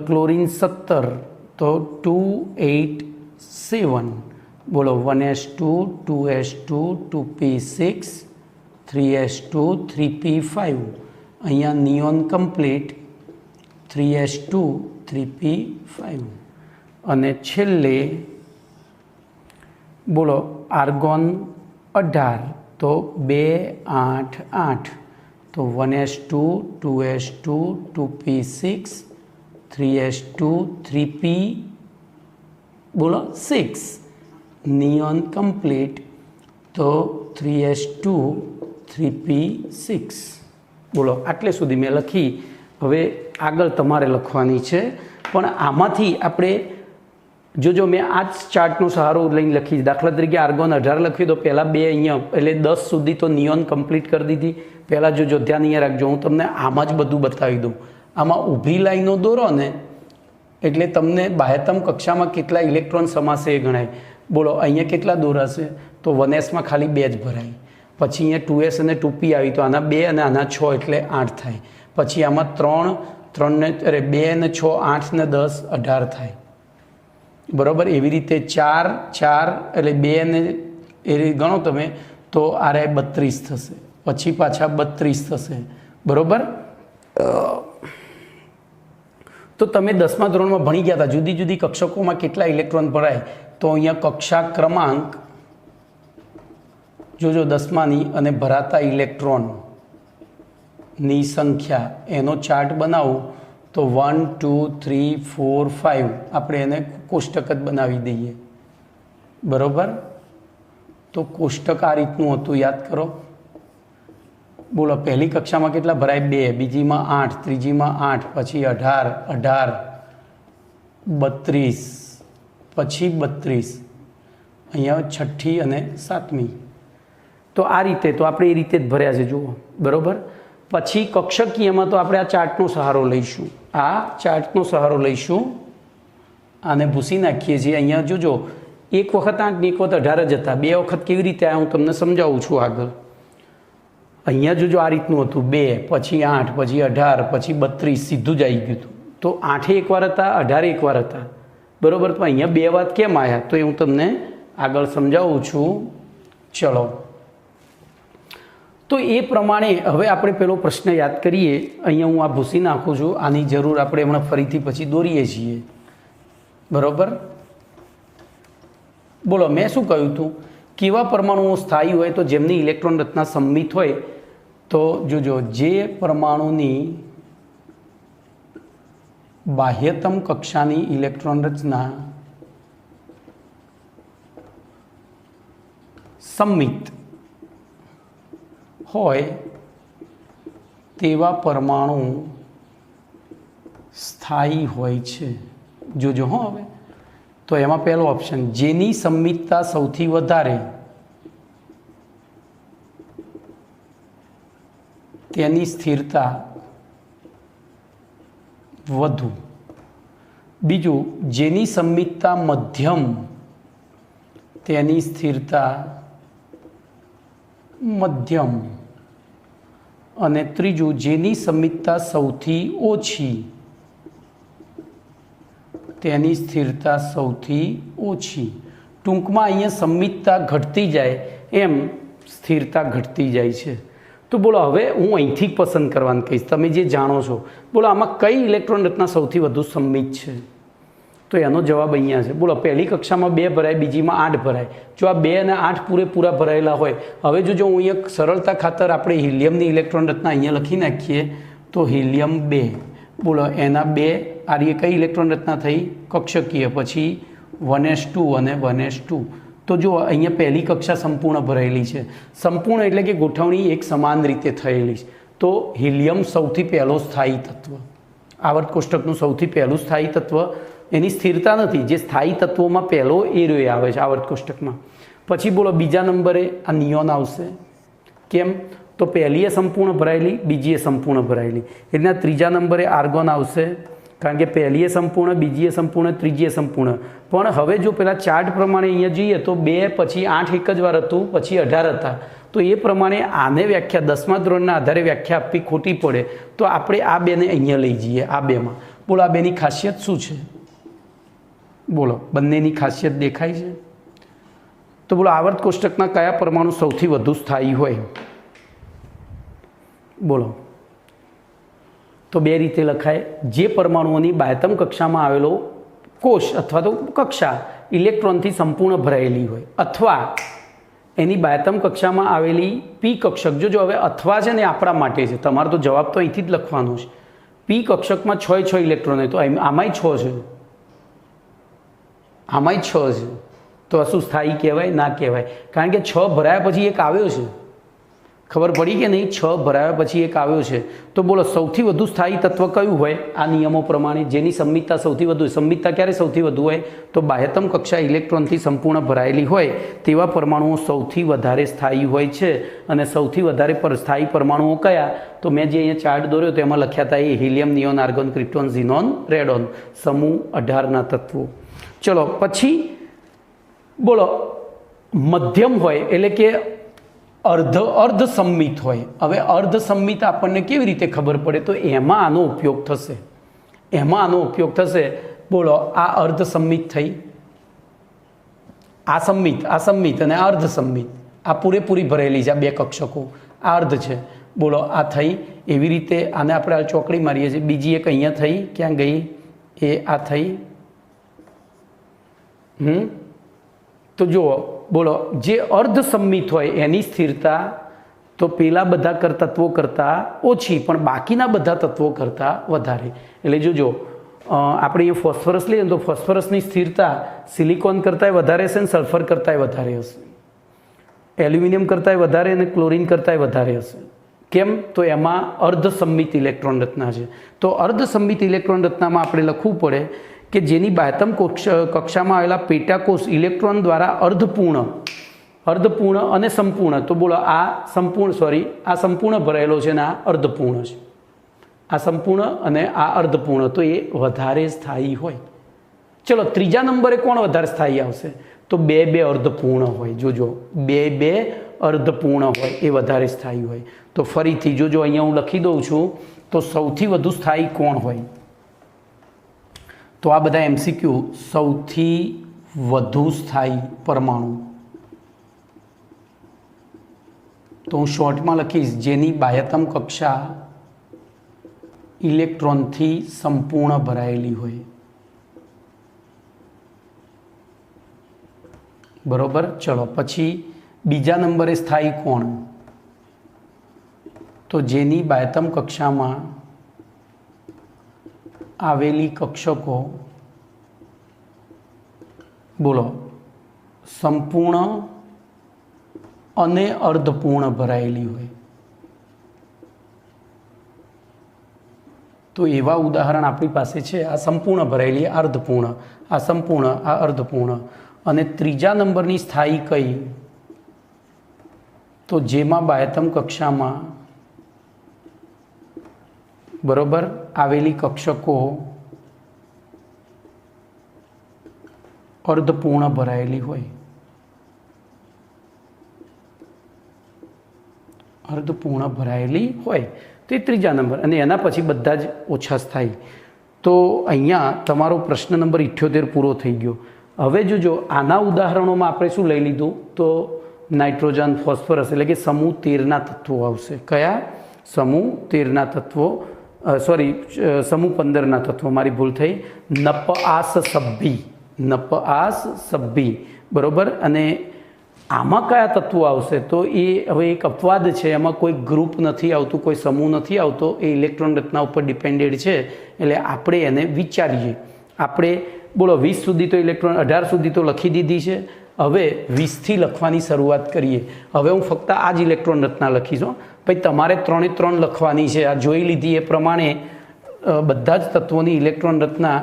ક્લોરીન 17, તો 2 8 7. બોલો 1s2 2s2 2p6 3s2 3p5, અહીંયા નિયોન કમ્પ્લીટ 3s2 3p5. અને છેલ્લે બોલો આર્ગોન 18, તો 2 8 8, તો 1s2 2s2 2p6 3s2 3p બોલો 6, નિયોન કમ્પ્લીટ તો 3s2 3p6. બોલો આટલે સુધી મેં લખી. હવે આગળ તમારે લખવાની છે, પણ આમાંથી આપણે જોજો મેં આ જ ચાર્ટનો સહારો લઈને લખી. દાખલા તરીકે આર્ગોન 18 લખ્યું, તો પહેલાં 2 અહીંયા એટલે 10 સુધી તો નિયોન કમ્પ્લીટ કરી દીધી. પહેલાં જોજો, ધ્યાન અહીંયા રાખજો, હું તમને આમાં જ બધું બતાવી દઉં. આમાં ઊભી લાઈનો દોરો ને એટલે તમને બાહ્યતમ કક્ષામાં કેટલા ઇલેક્ટ્રોન સમાશે એ ગણાય. બોલો અહીંયા કેટલા દોરાશે? તો 1sમાં ખાલી 2 જ ભરાય. પછી અહીંયા 2s અને 2p આવી, તો આના 2 અને આના 6 એટલે 8 થાય. પછી આમાં 3 ને 2 અને 6 8 ને 10 18 થાય. બરાબર. એવી રીતે 4 4 એટલે 2 અને એ ગણો તમે, તો આ 32 થશે. પછી પાછા 32 થશે. બરાબર. તો તમે 10મા ધોરણમાં ભણી ગયા હતા, જુદી જુદી કક્ષકોમાં કેટલા ઇલેક્ટ્રોન ભરાય. તો અહીંયા કક્ષા ક્રમાંક જોજો 10માની અને ભરાતા ઇલેક્ટ્રોનની સંખ્યા એનો ચાર્ટ બનાવો. તો 1 2 3 4 5 આપણે એને કોષ્ટક જ બનાવી દઈએ. બરાબર. તો કોષ્ટક આ રીતનું હતું, યાદ કરો. બોલો પહેલી કક્ષામાં કેટલા ભરાય? 2, બીજીમાં 8, ત્રીજીમાં 8, પછી 18 18 32, પછી 32, અહીંયા છઠ્ઠી અને 7મી. તો આ રીતે તો આપણે એ રીતે જ ભર્યા છે, જુઓ. બરાબર. પછી કક્ષકીયમાં તો આપણે આ ચાર્ટનો સહારો લઈશું. આ ચાર્ટનો સહારો લઈશું. આને ભૂસી નાખીએ છીએ. અહીંયા જોજો એક વખત 8 ને એક વખત 18 જ હતા. 2 વખત કેવી રીતે આવ્યા હું તમને સમજાવું છું આગળ. અહીંયા જો આ રીતનું હતું 2 પછી 8 પછી 18 પછી 32 સીધું જ આવી ગયું હતું. તો 8 એકવાર હતા, 18 એકવાર હતા, બરાબર. તો અહીંયા 2 વાત કેમ આવ્યા તો એ હું તમને આગળ સમજાવું છું. ચલો, તો એ પ્રમાણે હવે આપણે પેલો પ્રશ્ન યાદ કરીએ. અહીંયા હું આ ભૂસી નાખું છું, આની જરૂર આપણે હમણાં ફરીથી પછી દોરીએ છીએ, બરાબર. બોલો, મેં શું કહ્યું હતું? કેવા પરમાણુઓ સ્થાયી હોય તો જેમની ઇલેક્ટ્રોન રચના સમમિત હોય. તો જોજો, જે પરમાણુની બાહ્યતમ કક્ષાની ઇલેક્ટ્રોન રચના સમમિત હોય તેવા પરમાણુ સ્થાયી હોય છે. જોજો હો. હવે તો એમાં પહેલો ઓપ્શન, જેની સંમિતતા સૌથી વધારે તેની સ્થિરતા વધુ. બીજું, જેની સંમિતતા મધ્યમ તેની સ્થિરતા મધ્યમ. અને ત્રીજું, જેની સંમિતતા સૌથી ઓછી તેની સ્થિરતા સૌથી ઓછી. ટૂંકમાં અહીંયા સંમિતતા ઘટતી જાય એમ સ્થિરતા ઘટતી જાય છે. તો બોલો, હવે હું અહીંથી પસંદ કરવાનું કહીશ, તમે જે જાણો છો. બોલો, આમાં કઈ ઇલેક્ટ્રોન રચના સૌથી વધુ સંમિત છે? તો એનો જવાબ અહીંયા છે. બોલો, પહેલી કક્ષામાં 2 ભરાય, બીજીમાં 8 ભરાય. જો આ 2 અને 8 પૂરેપૂરા ભરાયેલા હોય. હવે જો હું અહીંયા સરળતા ખાતર આપણે હિલિયમની ઇલેક્ટ્રોન રચના અહીંયા લખી નાખીએ તો હિલિયમ 2. બોલો, એના 2 આ કઈ ઇલેક્ટ્રોન રચના થઈ? કક્ષકીય. પછી 1s2 અને 1s2. તો જો અહીંયા પહેલી કક્ષા સંપૂર્ણ ભરાયેલી છે. સંપૂર્ણ એટલે કે ગોઠવણી એક સમાન રીતે થયેલી છે. તો હિલિયમ સૌથી પહેલો સ્થાયી તત્વ, આવર્ત કોષ્ટકનું સૌથી પહેલું સ્થાયી તત્વ. એની સ્થિરતા નથી, જે સ્થાયી તત્વોમાં પહેલો એરિયો આવે છે આવર્ત કોષ્ટકમાં. પછી બોલો, બીજા નંબરે આ નિયોન આવશે. કેમ? તો પહેલી એ સંપૂર્ણ ભરાયેલી, બીજી એ સંપૂર્ણ ભરાયેલી. એટલે ત્રીજા નંબરે આર્ગોન આવશે, કારણ કે પહેલી એ સંપૂર્ણ, બીજી એ સંપૂર્ણ, ત્રીજી એ સંપૂર્ણ. પણ હવે જો પેલા ચાર્ટ પ્રમાણે અહીંયા જોઈએ તો 2 પછી 8 એક જ વાર હતું, પછી 18 હતા. તો એ પ્રમાણે આને વ્યાખ્યા 10મા ધોરણના આધારે વ્યાખ્યા આપવી ખોટી પડે. તો આપણે આ બેને અહીંયા લઈ જઈએ, આ બેમાં. બોલો, આ બેની ખાસિયત શું છે? બોલો, બંનેની ખાસિયત દેખાય છે? તો બોલો, આવર્ત કોષ્ટકના કયા પરમાણુ સૌથી વધુ સ્થાયી હોય? બોલો, તો 2 રીતે લખાય. જે પરમાણુઓની બાહ્યતમ કક્ષામાં આવેલો કોષ અથવા તો કક્ષા ઇલેક્ટ્રોનથી સંપૂર્ણ ભરાયેલી હોય, અથવા એની બાહ્યતમ કક્ષામાં આવેલી પી કક્ષક. જો હવે અથવા છે ને આપણા માટે છે, તમારો તો જવાબ તો અહીંથી જ લખવાનો છે. પી કક્ષકમાં 6 ઇલેક્ટ્રોન હોય, તો આમાંય 6 છે, આમાંય 6 છે. તો આ શું સ્થાયી કહેવાય? ના કહેવાય. કારણ કે 6 ભરાયા પછી એક આવ્યો છે. ખબર પડી કે નહીં? 6 ભરાયા પછી એક આવ્યો છે. તો બોલો, સૌથી વધુ સ્થાયી તત્વ કયું હોય આ નિયમો પ્રમાણે? જેની સંમિતતા સૌથી વધુ હોય. સંમિતતા ક્યારે સૌથી વધુ હોય? તો બાહ્યતમ કક્ષા ઇલેક્ટ્રોનથી સંપૂર્ણ ભરાયેલી હોય તેવા પરમાણુઓ સૌથી વધારે સ્થાયી હોય છે. અને સૌથી વધારે સ્થાયી પરમાણુઓ કયા? તો મેં જે અહીંયા ચાર્ટ દોર્યો તો એમાં લખ્યા હતા એ helium, neon, argon, krypton, xenon, radon, સમૂહ 18ના તત્વો. ચલો, પછી બોલો, મધ્યમ હોય એટલે કે અર્ધ સંમિત હોય. હવે અર્ધ સંમિત આપણને કેવી રીતે ખબર પડે? તો એમાં આનો ઉપયોગ થશે, એમાં આનો ઉપયોગ થશે. બોલો, આ અર્ધ સંમિત થઈ, આ સંમિત અને અર્ધ સંમિત. આ પૂરેપૂરી ભરેલી છે, આ 2 કક્ષકો, આ અર્ધ છે. બોલો, આ થઈ. એવી રીતે આને આપણે આ ચોકડી મારીએ છીએ. બીજી એક અહીંયા થઈ, ક્યાં ગઈ? એ આ થઈ. તો જુઓ, બોલો, જે અર્ધ સંમિત હોય એની સ્થિરતા તો પેલા બધા તત્વો કરતાં ઓછી, પણ બાકીના બધા તત્વો કરતાં વધારે. એટલે જોજો, આપણે એ ફોસ્ફરસ લઈએ તો ફોસ્ફરસની સ્થિરતા સિલિકોન કરતાંય વધારે હશે અને સલ્ફર કરતાંય વધારે હશે, એલ્યુમિનિયમ કરતાંય વધારે અને ક્લોરિન કરતાંય વધારે હશે. કેમ? તો એમાં અર્ધ સંમિત ઇલેક્ટ્રોન રચના છે. તો અર્ધ સંમિત ઇલેક્ટ્રોન રચનામાં આપણે લખવું પડે કે જેની બાહ્યતમ કક્ષામાં આવેલા પેટાકોષ ઇલેક્ટ્રોન દ્વારા અર્ધપૂર્ણ અને સંપૂર્ણ. તો બોલો, આ સંપૂર્ણ ભરાયેલો છે અને આ અર્ધપૂર્ણ છે. આ સંપૂર્ણ અને આ અર્ધપૂર્ણ. તો એ વધારે સ્થાયી હોય. ચલો ત્રીજા નંબરે કોણ વધારે સ્થાયી આવશે? તો બે બે અર્ધપૂર્ણ હોય. જોજો, બે બે અર્ધપૂર્ણ હોય એ વધારે સ્થાયી હોય. તો ફરીથી જોજો, અહીંયા હું લખી દઉં છું. તો સૌથી વધુ સ્થાયી કોણ હોય? તો આ બધા MCQ, સૌથી વધુ સ્થાયી પરમાણુ. તો હું શોર્ટમાં લખીશ, જેની બાહ્યતમ કક્ષા ઇલેક્ટ્રોનથી સંપૂર્ણ ભરાયેલી હોય. બરોબર. ચલો પછી બીજા નંબરે સ્થાયી કોણ? તો જેની બાહ્યતમ કક્ષામાં આવેલી કક્ષકો, બોલો, સંપૂર્ણ અને અર્ધપૂર્ણ ભરાયેલી હોય. તો એવા ઉદાહરણ આપણી પાસે છે. આ સંપૂર્ણ ભરાયેલી, અર્ધપૂર્ણ, આ સંપૂર્ણ, આ અર્ધપૂર્ણ. અને ત્રીજા નંબરની સ્થાયી કઈ? તો જેમાં બાહ્યતમ કક્ષામાં, બરોબર, આવેલી કક્ષકો અર્ધપૂર્ણ ભરાયેલી હોય. અર્ધપૂર્ણ ભરાયેલી હોય તે ત્રીજા નંબર. અને એના પછી બધા જ ઓછા સ્થાયી. તો અહીંયા તમારો પ્રશ્ન નંબર 78 પૂરો થઈ ગયો. હવે જોજો, આના ઉદાહરણોમાં આપણે શું લઈ લીધું? તો નાઇટ્રોજન, ફોસ્ફરસ, એટલે કે સમૂહ 13ના તત્વો આવશે. કયા? સમૂહ 13ના તત્વો, સોરી, સમૂહ 15ના તત્વો, મારી ભૂલ થઈ. નપઆસ સભ્ભી, નપઆસ સભ્ભી, બરોબર. અને આમાં કયા તત્વો આવશે? તો એ હવે એક અપવાદ છે, એમાં કોઈ ગ્રુપ નથી આવતું, કોઈ સમૂહ નથી આવતો. એ ઇલેક્ટ્રોન રચના ઉપર ડિપેન્ડેડ છે. એટલે આપણે એને વિચારીએ. આપણે બોલો 20 સુધી તો ઇલેક્ટ્રોન, 18 સુધી તો લખી દીધી છે. હવે 20થી લખવાની શરૂઆત કરીએ. હવે હું ફક્ત આ જ ઇલેક્ટ્રોન રચના લખીશ. પછી તમારે 3 3 લખવાની છે. આ જોઈ લીધી એ પ્રમાણે બધા જ તત્વોની ઇલેક્ટ્રોન રચના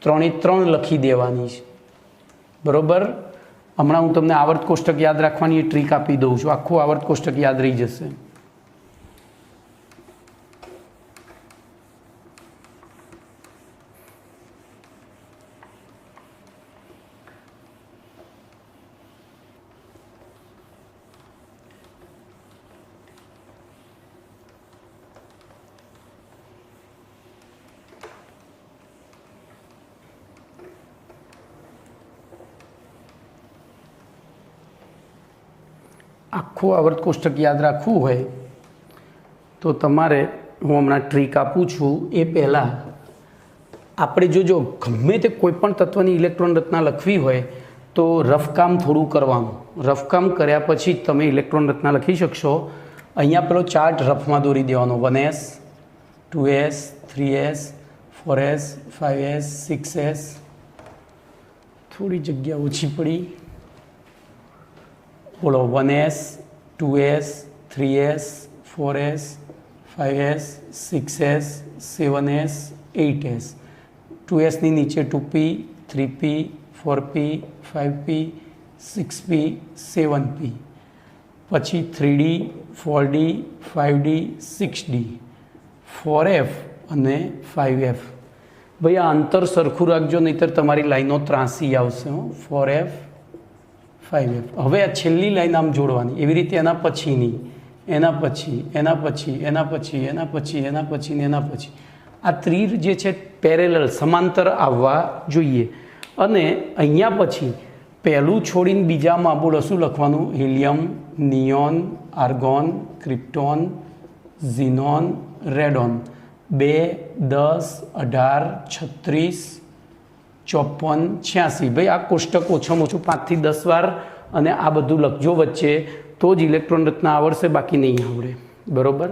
3 3 લખી દેવાની છે. બરોબર. હમણાં હું તમને આવર્ત કોષ્ટક યાદ રાખવાની ટ્રીક આપી દઉં છું. આખું આવર્ત કોષ્ટક યાદ રહી જશે. આખું આવર્ત કોષ્ટક યાદ રાખવું હોય તો તમારે, હું હમણાં ટ્રીક આપું છું એ પહેલાં આપણે જોજો, ગમે તે કોઈપણ તત્વની ઇલેક્ટ્રોન રચના લખવી હોય તો રફકામ થોડું કરવાનું. રફકામ કર્યા પછી જ તમે ઇલેક્ટ્રોન રચના લખી શકશો. અહીંયા પેલો ચાર્ટ રફમાં દોરી દેવાનો. 1s, 2s, 3s, 4s, 5s, 6s. થોડી જગ્યા ઓછી પડી. બોલો, 1s, 2s, 3s, 4s, 5s, 6s, 7s, 8s. 2s ની નીચે 2p, 3p, 4p, 5p, 6p, 7p. પછી 3d, 4d, 5d, 6d, 4f અને 5f. ભાઈ આ અંતર સરખું રાખજો, નહીંતર તમારી લાઈનો ત્રાસી આવશે. 4f, 5f. હવે આ છેલ્લી લાઈન આમ જોડવાની. એવી રીતે એના પછીની, એના પછી, એના પછી, એના પછી, એના પછી, એના પછી ને એના પછી. આ ત્રીર જે છે પેરેલલ, સમાંતર આવવા જોઈએ. અને અહીંયા પછી પહેલું છોડીને બીજામાં બોલો શું લખવાનું? Helium, neon, argon, krypton, xenon, radon. 2, 10, 18, 36, 54, 86. ભાઈ આ કોષ્ટક ઓછામાં ઓછું 5 થી 10 વાર અને આ બધું લખજો વચ્ચે, તો જ ઇલેક્ટ્રોન રચના આવડશે, બાકી નહીં આવડે. બરોબર.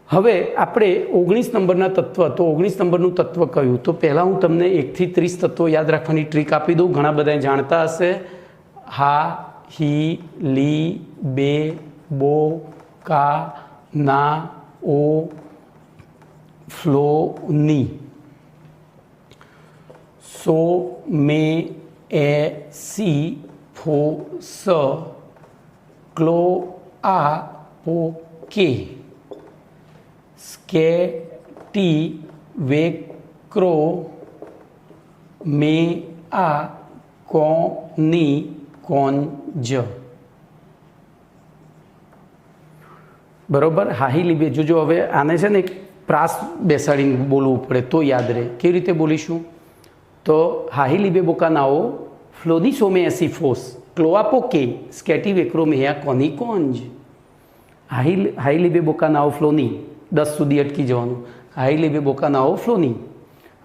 હવે આપણે 19 નંબરના તત્વ, તો 19 નંબરનું તત્વ કયું? તો પહેલાં હું તમને 1 થી 30 તત્વો યાદ રાખવાની ટ્રીક આપી દઉં. ઘણા બધા જાણતા હશે. હા, હી, લી, બે, બો, કા, ના, ઓ, ફ્લો, ની. સો, મે, એ, સી, ફો, સ, ક્લો, આ, પો, કે. સ્કે, ટી, વે, ક્રો, મે આ કોની કોંજ. બરોબર. હાહી લીબે જોજો. હવે આને છે ને એક પ્રાસ બેસાડીને બોલવું પડે તો યાદ રહે. કેવી રીતે બોલીશું? તો હાહી લીબે બોકાનાઓ ફ્લોની સોમે એસી ફોસ ક્લોઆપોકે સ્કેટી વેક્રોમેયા કોની કોંજ. હાઈ લીબે બોકાનાઓ ફ્લોની 10 સુધી અટકી જવાનું. હાઈ લીબે બોકાનાઓ ફ્લોની.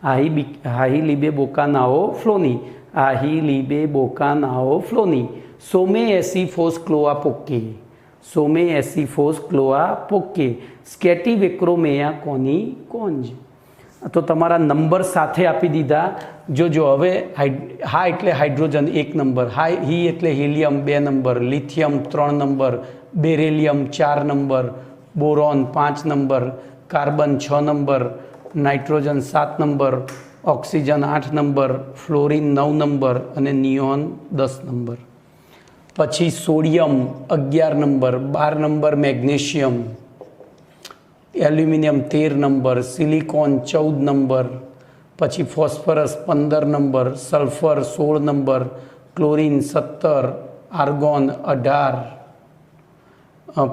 હાઈ લીબે બોકાનાઓ ફ્લોની. હાહી લીબે બોકાનાઓ ફ્લોની. સોમે એસી ફોસ ક્લોઆપોકે. સોમે એસી ફોસ ક્લોઆપોકે સ્કેટી વેક્રોમેયા કોની કોંજ. તો તમારા નંબર સાથે આપી દીધા. જોજો હવે હા એટલે હાઇડ્રોજન 1 નંબર, હી એટલે helium 2 number, lithium 3 number, beryllium 4 number, boron 5 number, carbon 6 number, nitrogen 7 number, oxygen 8 number, fluorine 9 number અને નિયોન 10 નંબર. પછી sodium 11 number, 12 number magnesium, aluminium 13 number, silicon 14 number, પછી phosphorus 15 number, sulphur 16 number, chlorine 17, argon 18,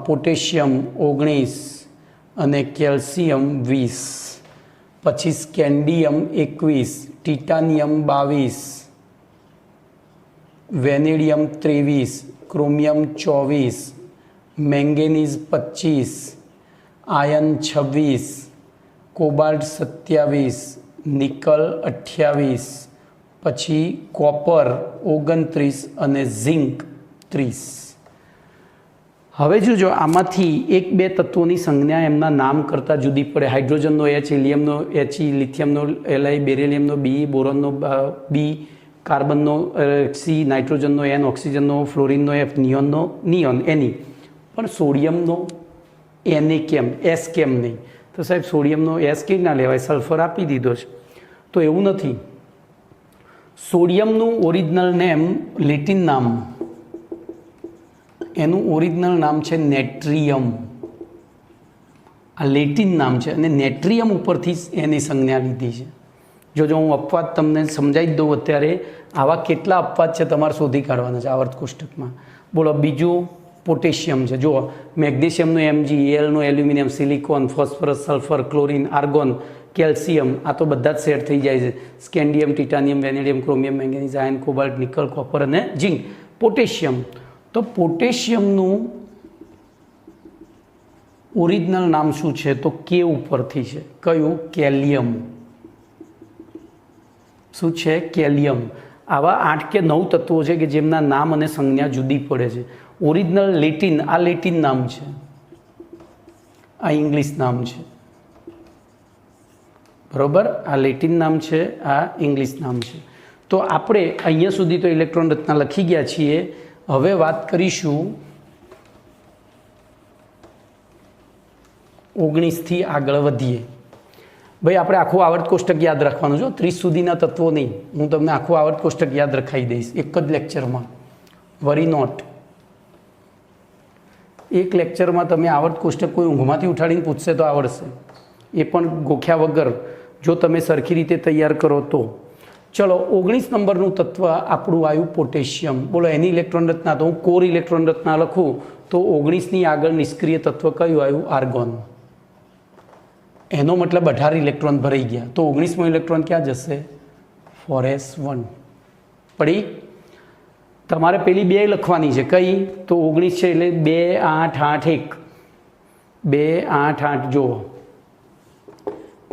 potassium 19 અને calcium 20. પછી scandium 21, titanium 22, vanadium 23, chromium 24, manganese 25, ion 26, cobalt 27, nickel 28, પછી copper 29 અને zinc 30. હવે જોજો આમાંથી 1-2 તત્વોની સંજ્ઞા એમના નામ કરતાં જુદી પડે. હાઇડ્રોજનનો H, હિલિયમનો He, લિથિયમનો Li, બેરેલિયમનો B, બોરોનનો B, કાર્બનનો C, નાઇટ્રોજનનો N, ઓક્સિજનનો, ફ્લોરિનનો F, નિયોનનો નિયોન Ni. પણ સોડિયમનો એને કેમ, એસ કેમ નહીં? તો સાહેબ સોડિયમનો એસ કેમ ના લેવાય? સલ્ફર આપી દીધો છે. તો એવું નથી. સોડિયમનું ઓરિજિનલ નેમ, લેટિન નામ, એનું ઓરિજિનલ નામ છે નેટ્રિયમ. આ લેટિન નામ છે અને નેટ્રિયમ ઉપરથી એની સંજ્ઞા લીધી છે. જો હું અપવાદ તમને સમજાવી જ દઉં અત્યારે. આવા કેટલા અપવાદ છે તમારે શોધી કાઢવાના છે આવર્ત કોષ્ટકમાં. બોલો. બીજું પોટેશિયમ છે. જુઓ, મેગ્નેશિયમનું Mg, Alનું aluminium, silicon, phosphorus, sulphur, chlorine, argon, calcium, આ તો બધા જ સેટ થઈ જાય છે. Scandium, titanium, vanadium, chromium, manganese, iron, cobalt, nickel, copper અને ઝિંક. પોટેશિયમ. તો પોટેશિયમનું ઓરિજિનલ નામ શું છે? તો કે ઉપરથી છે. કયું? કેલિયમ. શું છે? કેલિયમ. આવા 8 કે 9 તત્વો છે કે જેમના નામ અને સંજ્ઞા જુદી પડે છે. ઓરિજિનલ લેટિન, આ લેટિન નામ છે, આ ઇંગ્લિશ નામ છે. બરોબર. આ લેટિન નામ છે, આ ઇંગ્લિશ નામ છે. તો આપણે અહીંયા સુધી તો ઇલેક્ટ્રોન રચના લખી ગયા છીએ. હવે વાત કરીશું 19થી આગળ વધીએ. ભાઈ આપણે આખું આવર્ત કોષ્ટક યાદ રાખવાનું છો, 30 સુધીના તત્વો નહીં. હું તમને આખું આવર્ત કોષ્ટક યાદ રખાવી દઈશ એક જ લેક્ચરમાં. વરી નોટ. એક લેક્ચરમાં તમે આવર્ત કોષ્ટક કોઈ ઊંઘમાંથી ઉઠાડીને પૂછશે તો આવડશે, એ પણ ગોખ્યા વગર, જો તમે સરખી રીતે તૈયાર કરો તો. ચલો, 19 નંબરનું તત્વ આપણું આવ્યું પોટેશિયમ. બોલો, એની ઇલેક્ટ્રોન રચના તો હું કોર ઇલેક્ટ્રોન રચના લખું તો 19ની આગળ નિષ્ક્રિય તત્વ કયું આવ્યું? આર્ગોન. એનો મતલબ 18 ઇલેક્ટ્રોન ભરાઈ ગયા. તો 19મો ઇલેક્ટ્રોન ક્યાં જશે? 4s1. પડી. તમારે પેલી 2 લખવાની છે. કઈ? તો 19 છે એટલે 2 8 8 1 2 8 8. જુઓ,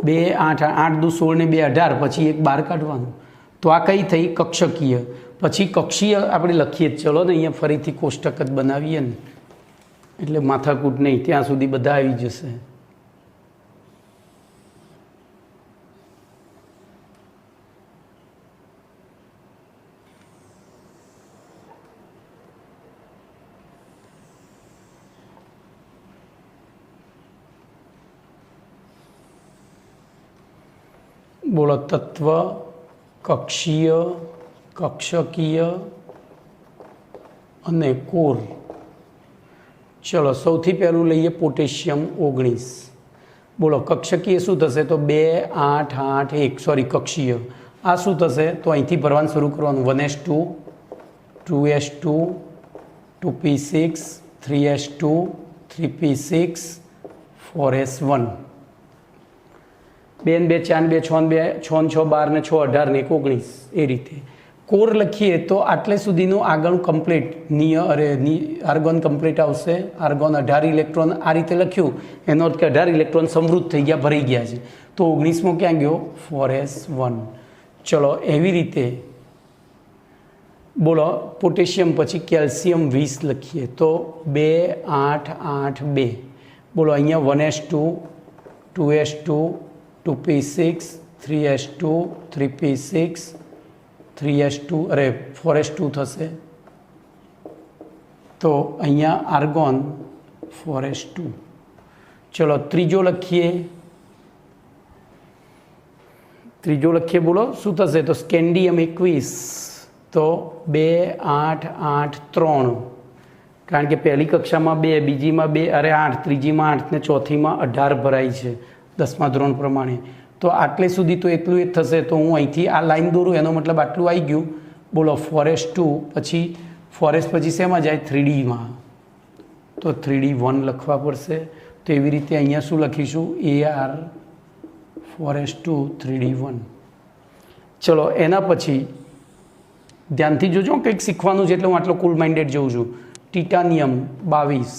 2 8 8 દુ 16 ને 2 18, પછી 1 12 કાઢવાનું. તો આ કઈ થઈ? કક્ષકીય. પછી કક્ષીય આપણે લખીએ જ. ચલો ને, અહીંયા ફરીથી કોષ્ટક જ બનાવીએ ને, એટલે માથાકૂટ નહીં. ત્યાં સુધી બધા આવી જશે. બોલો. તત્વ, કક્ષીય, કક્ષકીય અને કોર. ચલો, સૌથી પહેલું લઈએ પોટેશિયમ 19. બોલો, કક્ષકીય શું થશે? તો 2 8 8 1, સોરી કક્ષીય. આ શું થશે? તો અહીંથી ભરવાનું શરૂ કરવાનું. 1s2, 2s2, 2p6, 3s2, 3p6, 4s1. 2 ને 2 4 ને 2 6 ને 2 6 ને 6 12 ને 6 18 ને 19 એ રીતે કોર લખીએ તો આટલે સુધીનું આગળનું કમ્પ્લીટ આર્ગોન કમ્પ્લીટ આવશે. આર્ગોન 18 ઇલેક્ટ્રોન આ રીતે લખ્યું એનો અર્થ કે 18 ઇલેક્ટ્રોન સમૃદ્ધ થઈ ગયા, ભરાઈ ગયા છે. તો 19મો ક્યાં ગયો? 4s1. ચલો એવી રીતે બોલો પોટેશિયમ પછી કેલ્શિયમ 20 લખીએ તો 2 8 8 2. બોલો અહીંયા 1s2, 2s2, 2p6, 3s2, 3p6, 3s2 અરે 4s2 થશે. તો અહીંયા આર્ગોન 4s2. ચલો ત્રીજો લખીએ બોલો શું થશે? તો સ્કેન્ડિયમ 21. તો 2 8 8 3. કારણ કે પહેલી કક્ષામાં 2, બીજીમાં 2 અરે 8, ત્રીજીમાં 8 ને ચોથીમાં 18 ભરાય છે 10મા ધોરણ પ્રમાણે. તો આટલે સુધી તો એટલું જ થશે. તો હું અહીંથી આ લાઈન દોરું એનો મતલબ આટલું આવી ગયું. બોલો 4s2 પછી 4s પછી શેમાં જાય? 3Dમાં. તો 3D1 લખવા પડશે. તો એવી રીતે અહીંયા શું લખીશું? AR 4s2 3D1. ચલો એના પછી ધ્યાનથી જોજો, કંઈક શીખવાનું છે એટલે હું આટલો કુલ માઇન્ડેડ જોઉં છું. ટિટાનિયમ 22.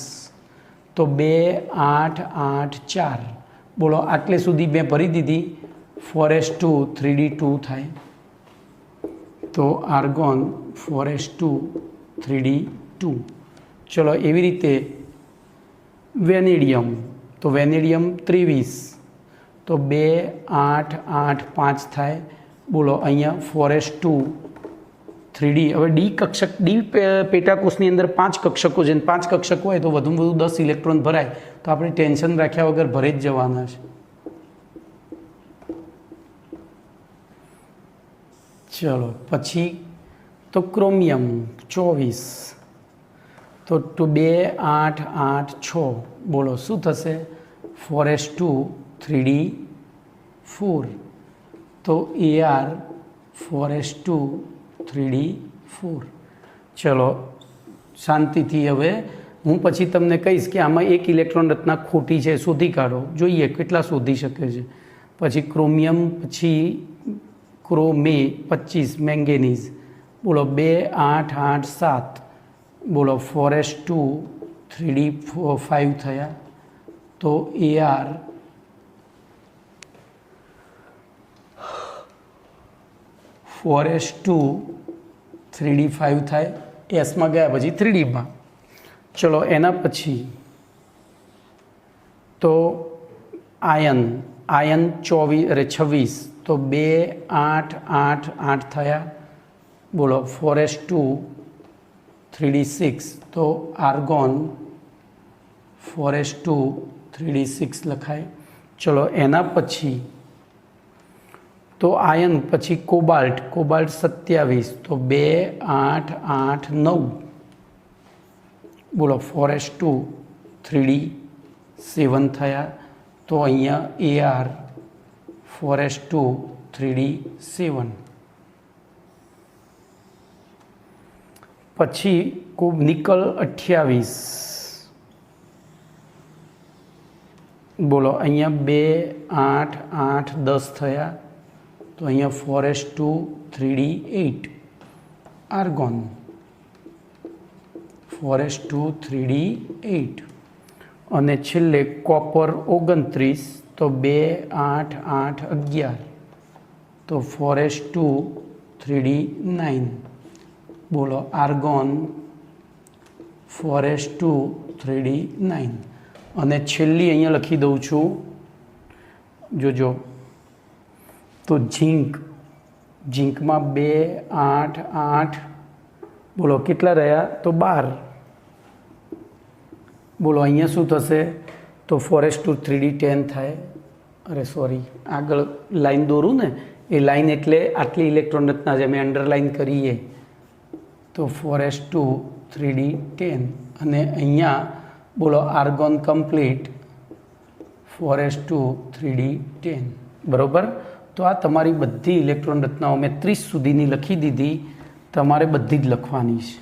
તો 2 8 8 4. બોલો આટલે સુધી મેં ભરી દીધી. 4s2 3D2 થાય. તો આર્ગોન 4s2 3D2. ચલો એવી રીતે વેનેડિયમ. તો વેનેડિયમ 23. તો 2 8 8 5 થાય. બોલો અહીંયા 4s2 3D. હવે ડી પેટાકોષની અંદર 5 કક્ષકો છે. 5 કક્ષકો હોય તો વધુમાં વધુ 10 ઇલેક્ટ્રોન ભરાય. તો આપણે ટેન્શન રાખ્યા વગર ભરી જ જવાના છે. ચલો પછી તો ક્રોમિયમ 24. તો 2 8 8 6. બોલો શું થશે? 4s2 3D4. તો AR 4s2 3D4. ચલો શાંતિથી હવે હું પછી તમને કહીશ કે આમાં એક ઇલેક્ટ્રોન રચના ખોટી છે, શોધી કાઢો. જોઈએ કેટલા શોધી શકે છે. પછી ક્રોમિયમ પછી ક્રોમે 25 મેંગેનીઝ. બોલો 2 8 8 7. બોલો 4s2 3D5 થયા. તો AR 4s2 3D5 થાય. એસમાં ગયા પછી 3Dમાં. ચલો એના પછી તો આયન 26. તો 2 8 8 8 થયા. બોલો 4s2 3D6. તો આર્ગોન 4s2 3D6 લખાય. ચલો એના પછી તો આયન પછી કોબાલ્ટ 27. તો 2 8 8 9. બોલો 4s2 3D7 થયા. તો અહીંયા AR 4s2 3D7. પછી નિકલ 28. બોલો અહીંયા 2 8 8 10 થયા. તો અહીંયા 4s2 3D8. Argon 4s2 3D8. અને છેલ્લે કોપર 29. તો 2 8 8 11. તો 4s2 3D9. બોલો આર્ગોન 4s2 3D9. અને છેલ્લી અહીંયા લખી દઉં છું, જોજો. તો ઝીંકમાં 2 8 8. બોલો કેટલા રહ્યા? તો 12. બોલો અહીંયા શું થશે? તો 4s2 3D10 થાય. અરે સોરી, આગળ લાઈન દોરું ને, એ લાઈન એટલે આટલી ઇલેક્ટ્રોન રચના છે, મેં અંડરલાઈન કરીએ. તો 4s2 3D10. અને અહીંયા બોલો આર્ગોન કમ્પ્લીટ 4s2 3D10. બરાબર. તો આ તમારી બધી ઇલેક્ટ્રોન રચનાઓ મેં 30 સુધીની લખી દીધી, તમારે બધી જ લખવાની છે.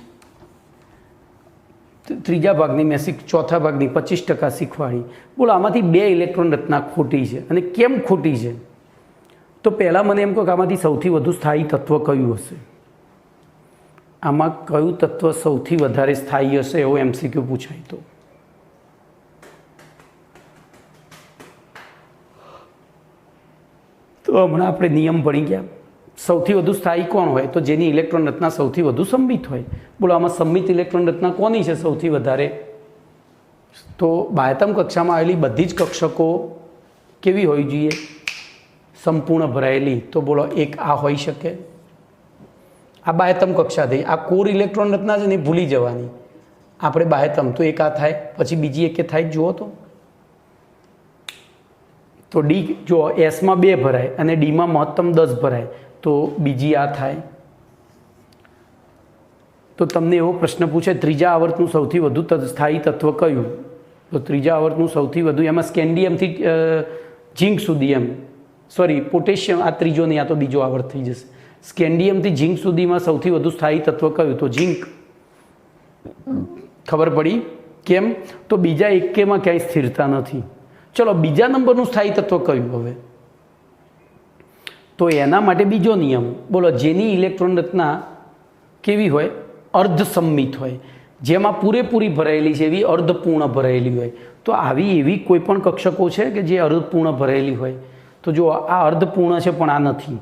ત્રીજા ભાગની મેં ચોથા ભાગની 25% શીખવાડી. બોલો આમાંથી 2 ઇલેક્ટ્રોન રચના ખોટી છે. અને કેમ ખોટી છે? તો પહેલાં મને એમ કહો કે આમાંથી સૌથી વધુ સ્થાયી તત્વ કયું હશે? આમાં કયું તત્વ સૌથી વધારે સ્થાયી હશે એવો MCQ પૂછાય તો હમણાં આપણે નિયમ ભણી ગયા. સૌથી વધુ સ્થાયી કોણ હોય? તો જેની ઇલેક્ટ્રોન રચના સૌથી વધુ સંમિત હોય. બોલો આમાં સંમિત ઇલેક્ટ્રોન રચના કોની છે સૌથી વધારે? તો બાહ્યતમ કક્ષામાં આવેલી બધી જ કક્ષકો કેવી હોવી જોઈએ? સંપૂર્ણ ભરાયેલી. તો બોલો એક આ હોઈ શકે. આ બાહ્યતમ કક્ષા થઈ. આ કોર ઇલેક્ટ્રોન રચના છે ને એ ભૂલી જવાની. આપણે બાહ્યતમ તો એક આ થાય, પછી બીજી એક થાય. જુઓ તો ડી જો એસમાં 2 ભરાય અને ડીમાં મહત્તમ 10 ભરાય તો બીજી આ થાય. તો તમને એવો પ્રશ્ન પૂછે ત્રીજા આવર્તનું સૌથી વધુ સ્થાયી તત્વ કયું? તો ત્રીજા આવર્તનું સૌથી વધુ એમાં સ્કેન્ડિયમથી ઝીંક સુધી પોટેશિયમ, આ ત્રીજો નહીં, આ તો બીજો આવર્ત થઈ જશે. સ્કેન્ડિયમથી ઝીંક સુધીમાં સૌથી વધુ સ્થાયી તત્વ કયું? તો ઝીંક. ખબર પડી કેમ? તો બીજા એકેમાં ક્યાંય સ્થિરતા નથી. ચલો બીજા નંબરનું સ્થાયી તત્વ કયું હવે? તો એના માટે બીજો નિયમ. બોલો જેની ઇલેક્ટ્રોન રચના કેવી હોય? અર્ધસંમિત હોય. જેમાં પૂરેપૂરી ભરાયેલી છે એવી અર્ધપૂર્ણ ભરાયેલી હોય. તો આવી એવી કોઈ પણ કક્ષકો છે કે જે અર્ધપૂર્ણ ભરાયેલી હોય? તો જો આ અર્ધપૂર્ણ છે પણ આ નથી.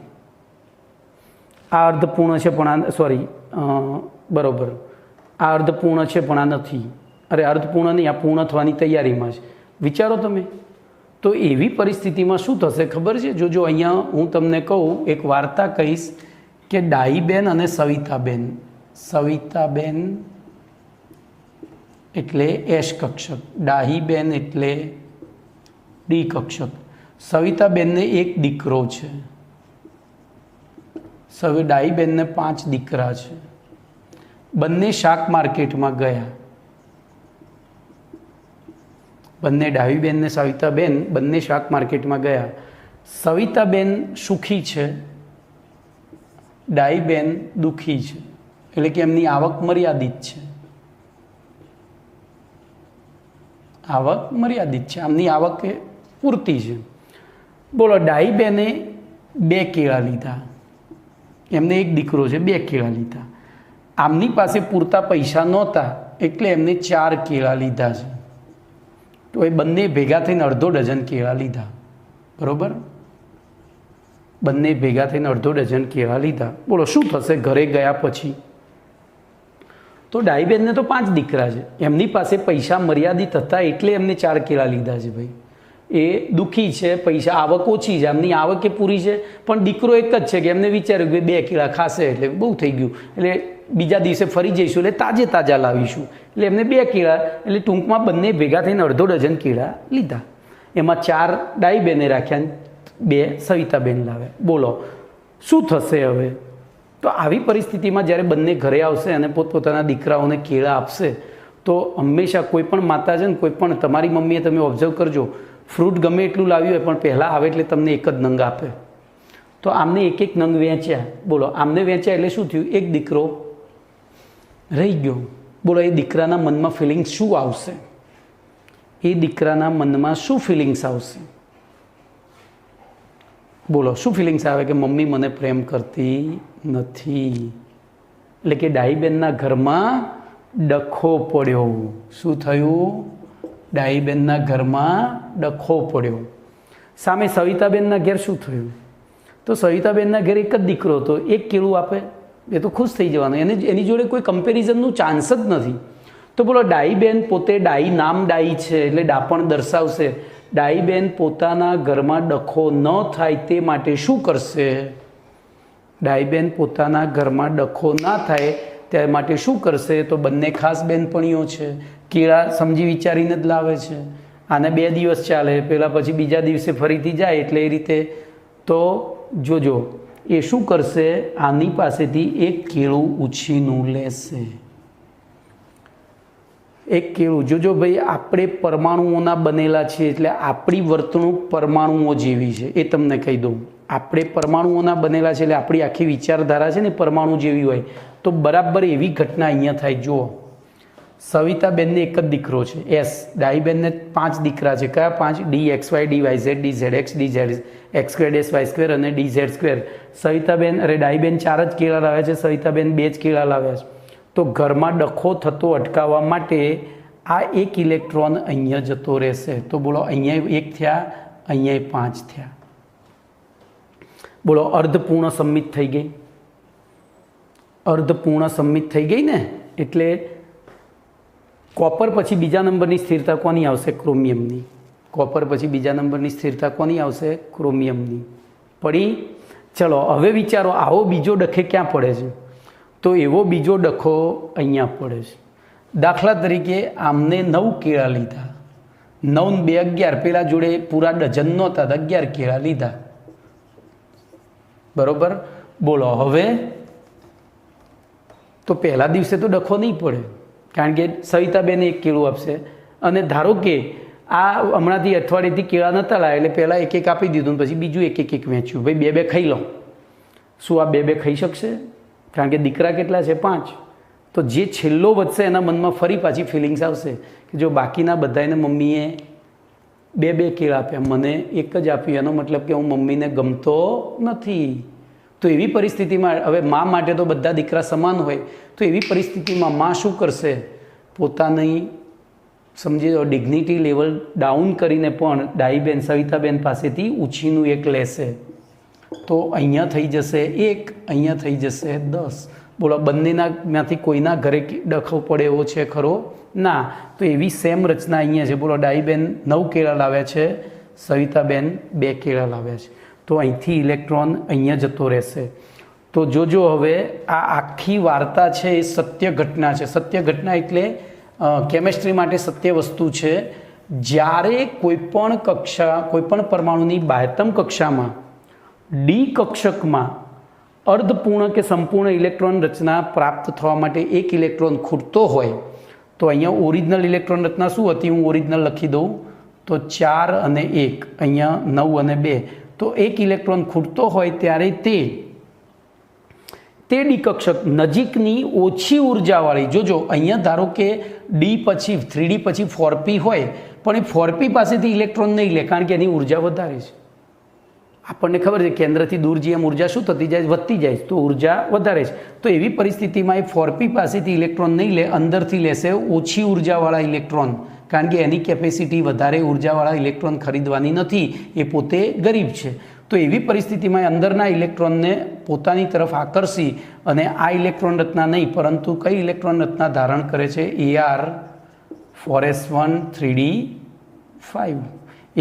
આ અર્ધપૂર્ણ છે પણ આ બરાબર, આ અર્ધપૂર્ણ છે પણ આ નથી. અરે અર્ધપૂર્ણ નહીં, આ પૂર્ણ થવાની તૈયારીમાં છે. વિચારો તમે. તો એવી પરિસ્થિતિમાં શું થશે ખબર છે? જો અહીંયા હું તમને કહું, એક વાર્તા કહીશ કે ડાહીબેન અને સવિતાબેન. સવિતાબેન એટલે એશ કક્ષક, ડાહીબેન એટલે ડી કક્ષક. સવિતાબેનને એક દીકરો છે. ડાહીબેનને 5 દીકરા છે. બંને શાક માર્કેટમાં ગયા. બંને ડાહીબેન ને સવિતાબેન બંને શાક માર્કેટમાં ગયા. સવિતાબેન સુખી છે, ડાહીબેન દુઃખી છે. એટલે કે એમની આવક મર્યાદિત છે. આવક મર્યાદિત છે, આમની આવક પૂરતી છે. બોલો ડાહીબેને 2 કેળા લીધા. એમને એક દીકરો છે, 2 કેળા લીધા. આમની પાસે પૂરતા પૈસા નહોતા એટલે એમને 4 કેળા લીધા છે. તો એ બંને ભેગા થઈને અડધો ડઝન કેળા લીધા. બરાબર? બંને ભેગા થઈને અડધો ડઝન કેળા લીધા. બોલો શું થશે ઘરે ગયા પછી? તો ડાહીબેનને તો 5 દીકરા છે, એમની પાસે પૈસા મર્યાદિત હતા એટલે એમને 4 કેળા લીધા છે. ભાઈ એ દુઃખી છે, પૈસા આવક ઓછી છે, એમની આવક એ પૂરી છે, પણ દીકરો એક જ છે કે એમને વિચાર્યું કે 2 કેળા ખાશે એટલે બહુ થઈ ગયું, એટલે બીજા દિવસે ફરી જઈશું એટલે તાજા લાવીશું. એટલે એમને 2 કેળા, એટલે ટૂંકમાં બંને ભેગા થઈને અડધો ડઝન કેળા લીધા. એમાં 4 ડાહીબેને રાખ્યા, 2 સવિતાબેન લાવ્યા. બોલો શું થશે હવે? તો આવી પરિસ્થિતિમાં જ્યારે બંને ઘરે આવશે અને પોતપોતાના દીકરાઓને કેળા આપશે તો હંમેશા કોઈ પણ માતા છે ને, કોઈ પણ તમારી મમ્મીએ તમે ઓબ્ઝર્વ કરજો, ફ્રૂટ ગમે એટલું લાવ્યું હોય પણ પહેલાં આવે એટલે તમને એક જ નંગ આપે. તો આમને એક નંગ વેચ્યા. બોલો આમને વેચ્યા એટલે શું થયું? એક દીકરો રહી ગયો. બોલો એ દીકરાના મનમાં ફિલિંગ્સ શું આવશે? એ દીકરાના મનમાં શું ફિલિંગ્સ આવશે? બોલો શું ફિલિંગ્સ આવે કે મમ્મી મને પ્રેમ કરતી નથી? એટલે કે ડાહીબેનના ઘરમાં ડખો પડ્યો. શું થયું? ડાહીબેનના ઘરમાં ડખો પડ્યો. સામે સવિતાબેનના ઘેર શું થયું? તો સવિતાબેનના ઘેર એક જ દીકરો હતો, 1 કેળું આપે એ તો ખુશ થઈ જવાનું. એની જોડે કોઈ કમ્પેરિઝનનું ચાન્સ જ નથી. તો બોલો ડાહીબેન પોતે નામ ડાહી છે એટલે ડાપણ દર્શાવશે. ડાહીબેન પોતાના ઘરમાં ડખો ન થાય તે માટે શું કરશે? ડાહીબેન પોતાના ઘરમાં ડખો ના થાય તે માટે શું કરશે? તો બંને ખાસ બેનપણીઓ છે, કેળા સમજી વિચારીને જ લાવે છે. આને 2 દિવસ ચાલે, પેલા પછી બીજા દિવસે ફરીથી જાય, એટલે એ રીતે. તો જોજો એ શું કરશે? આની પાસેથી 1 કેળું ઉછીનું લેશે. 1 કેળું. જોજો ભાઈ, આપણે પરમાણુઓના બનેલા છીએ એટલે આપણી વર્તણૂક પરમાણુઓ જેવી છે, એ તમને કહી દઉં. આપણે પરમાણુઓના બનેલા છે એટલે આપણી આખી વિચારધારા છે ને પરમાણુ જેવી હોય, તો બરાબર એવી ઘટના અહીંયા થાય. જુઓ, સવિતાબેનને એક જ દીકરો છે એસ, ડાઈબેનને 5 દીકરા છે. કયા 5? DXY, DYZ, DZX, DZX², SY² અને DZ². સવિતાબેન ડાઈબેન 4 જ કેળા લાવ્યા છે, સવિતાબેન 2 જ કેળા લાવ્યા છે. તો ઘરમાં ડખો થતો અટકાવવા માટે આ 1 ઇલેક્ટ્રોન અહીંયા જતો રહેશે. તો બોલો, અહીંયા 1 થયા, અહીંયા 5 થયા. બોલો, અર્ધપૂર્ણ સંમિત થઈ ગઈ. અર્ધપૂર્ણ સંમિત થઈ ગઈ ને, એટલે કોપર પછી બીજા નંબરની સ્થિરતા કોની આવશે? ક્રોમિયમની. કોપર પછી બીજા નંબરની સ્થિરતા કોની આવશે? ક્રોમિયમની. પડી? ચલો હવે વિચારો, આવો બીજો ડખે ક્યાં પડે છે? તો એવો બીજો ડખો અહીંયા પડે છે. દાખલા તરીકે આમને 9 કેળા લીધા, 9 ને 2 11, પેલા જોડે પૂરા ડઝન નહોતા, 11 કેળા લીધા. બરોબર? બોલો હવે તો પહેલા દિવસે તો ડખો નહીં પડે, કારણ કે સવિતાબેને 1 કેળું આપશે. અને ધારો કે આ હમણાંથી અઠવાડિયેથી કેળા નહોતા લાવ્યા એટલે પહેલાં 1 આપી દીધું, પછી બીજું 1 વેચ્યું. ભાઈ 2 ખાઈ લો. શું આ 2 ખાઈ શકશે? કારણ કે દીકરા કેટલા છે? 5. તો જે છેલ્લો વધશે એના મનમાં ફરી પાછી ફિલિંગ્સ આવશે કે જો બાકીના બધાને મમ્મીએ 2 કેળા આપ્યા, મને 1 જ આપ્યું, એનો મતલબ કે હું મમ્મીને ગમતો નથી. તો એવી પરિસ્થિતિમાં હવે મા માટે તો બધા દીકરા સમાન હોય, તો એવી પરિસ્થિતિમાં મા શું કરશે? પોતાની સમજી લો ડિગ્નિટી લેવલ ડાઉન કરીને પણ ડાઈબેન સવિતાબેન પાસેથી ઉછીનું 1 લેશે. તો અહીંયા થઈ જશે 1, અહીંયા થઈ જશે 10. બોલો, બંનેનામાંથી કોઈના ઘરે ડખો પડે એવો છે ખરો? ના. તો એવી સેમ રચના અહીંયા છે. બોલો, ડાઈબેન 9 કેળા લાવ્યા છે, સવિતાબેન 2 કેળા લાવ્યા છે. તો અહીંથી ઇલેક્ટ્રોન અહીંયા જતો રહેશે. તો જોજો હવે આ આખી વાર્તા છે એ સત્ય ઘટના છે. સત્ય ઘટના એટલે કેમેસ્ટ્રી માટે સત્ય વસ્તુ છે. જ્યારે કોઈપણ કક્ષા, કોઈપણ પરમાણુની બાહ્યતમ કક્ષામાં ડી કક્ષકમાં અર્ધપૂર્ણ કે સંપૂર્ણ ઇલેક્ટ્રોન રચના પ્રાપ્ત થવા માટે 1 ઇલેક્ટ્રોન ખૂટતો હોય, તો અહીંયા ઓરિજિનલ ઇલેક્ટ્રોન રચના શું હતી? હું ઓરિજિનલ લખી દઉં તો 4 અને 1, અહીંયા 9 અને 2. તો 1 ઇલેક્ટ્રોન ખૂટતો હોય ત્યારે તે ડી કક્ષક નજીકની ઓછી ઉર્જાવાળી, જોજો અહીંયા ધારો કે ડી પછી 3D પછી 4p હોય, પણ એ 4p પાસેથી ઇલેક્ટ્રોન નહીં લે, કારણ કે એની ઉર્જા વધારે છે. આપણને ખબર છે કેન્દ્રથી દૂર જેમ ઉર્જા શું થતી જાય? વધતી જાય, તો ઉર્જા વધારે છે. તો એવી પરિસ્થિતિમાં એ 4p પાસેથી ઇલેક્ટ્રોન નહીં લે, અંદરથી લેશે ઓછી ઉર્જાવાળા ઇલેક્ટ્રોન, કારણ કે એની કેપેસિટી વધારે ઉર્જાવાળા ઇલેક્ટ્રોન ખરીદવાની નથી, એ પોતે ગરીબ છે. તો એવી પરિસ્થિતિમાં અંદરના ઇલેક્ટ્રોનને પોતાની તરફ આકર્ષી અને આ ઇલેક્ટ્રોન રચના નહીં, પરંતુ કઈ ઇલેક્ટ્રોન રચના ધારણ કરે છે? Ar4s1 3d5.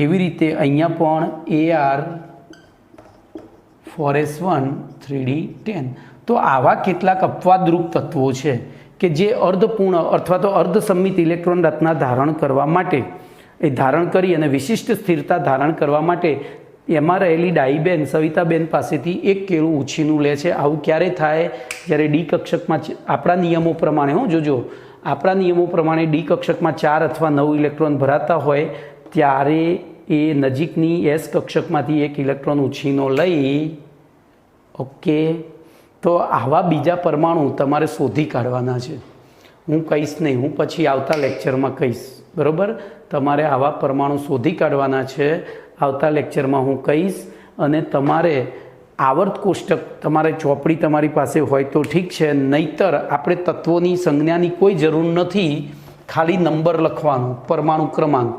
એવી રીતે અહીંયા પણ Ar4s1 3d10. તો આવા કેટલાક અપવાદરૂપ તત્વો છે કે જે અર્ધપૂર્ણ અથવા તો અર્ધસંમિત ઇલેક્ટ્રોન રચના ધારણ કરવા માટે, એ ધારણ કરી અને વિશિષ્ટ સ્થિરતા ધારણ કરવા માટે એમાં રહેલી ડાઈબેન સવિતાબેન પાસેથી 1 કેળું ઉછીનું લે છે. આવું ક્યારે થાય? જ્યારે ડી કક્ષકમાં આપણા નિયમો પ્રમાણે, જોજો, આપણા નિયમો પ્રમાણે ડી કક્ષકમાં 4 અથવા 9 ઇલેક્ટ્રોન ભરાતા હોય ત્યારે એ નજીકની એસ કક્ષકમાંથી 1 ઇલેક્ટ્રોન ઉછીનો લઈ, ઓકે. તો આવા બીજા પરમાણુ તમારે શોધી કાઢવાના છે. હું કહીશ નહીં, હું પછી આવતા લેક્ચરમાં કહીશ. બરાબર? તમારે આવા પરમાણુ શોધી કાઢવાના છે. આવતા લેક્ચરમાં હું કહીશ. અને તમારે આવર્ત કોષ્ટક, તમારે ચોપડી તમારી પાસે હોય તો ઠીક છે, નહીતર આપણે તત્વોની સંજ્ઞાની કોઈ જરૂર નથી. ખાલી નંબર લખવાનું, પરમાણુ ક્રમાંક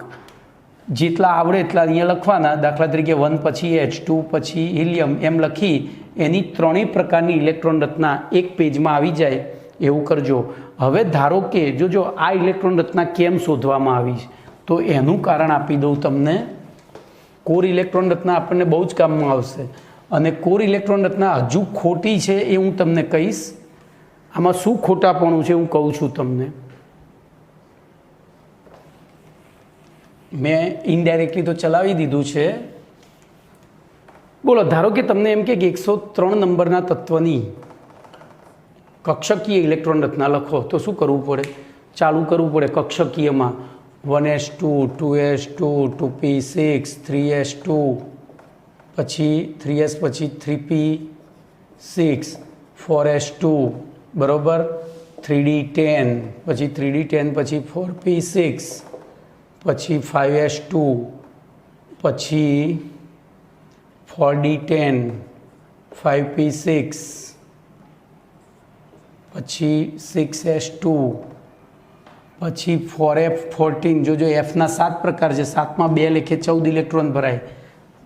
જેટલા આવડે એટલા અહીંયા લખવાના. દાખલા તરીકે 1 પછી H2 પછી હિલિયમ એમ લખી એની 3 પ્રકારની ઇલેક્ટ્રોન રચના 1 પેજમાં આવી જાય એવું કરજો. હવે ધારો કે જોજો આ ઇલેક્ટ્રોન રચના કેમ શોધવામાં આવી છે, તો એનું કારણ આપી દઉં તમને. કોર ઇલેક્ટ્રોન રચના આપણને બહુ જ કામમાં આવશે, અને કોર ઇલેક્ટ્રોન રચના હજુ ખોટી છે એ હું તમને કહીશ. આમાં શું ખોટાપણું છે હું કહું છું તમને. મેં ઇનડાયરેક્ટલી તો ચલાવી દીધું છે. બોલો, ધારો કે તમને એમ કે 103 નંબરના તત્વની કક્ષકીય ઇલેક્ટ્રોન રચના લખો, તો શું કરવું પડે? ચાલુ કરવું પડે કક્ષકીયમાં 1s2 2s2 2p6 3s2 પછી 3s પછી 3p6 4s2 બરાબર 3d10 પછી 3d10 પછી 4p6 પછી 5s2 પછી 4d10 5p6 પછી 6s2 પછી 4f14 જો એફના 7 પ્રકાર છે 7માં 2 લેખે 14 ઇલેક્ટ્રોન ભરાય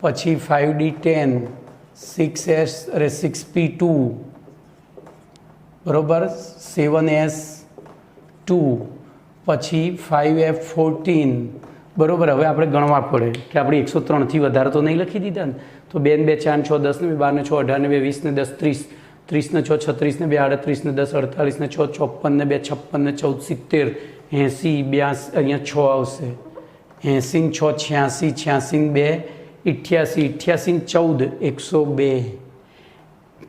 પછી 5d10 6p2 બરાબર 7s2 પછી 5f14 બરાબર હવે આપણે ગણવા પડે કે આપણે 103થી વધારે તો નહીં લખી દીધા ને તો 2 ને 2 4 6 10 ને 2 12 ને 6 18 ને 2 20 ને 10 30 30 ને 6 36 ને 2 38 ને 10 48 ને 6 54 ને 2 56 ને 14 70 80 82 અહીંયા 6 આવશે 80 ને 6 86 86 ને 2 88 88 ને 14 102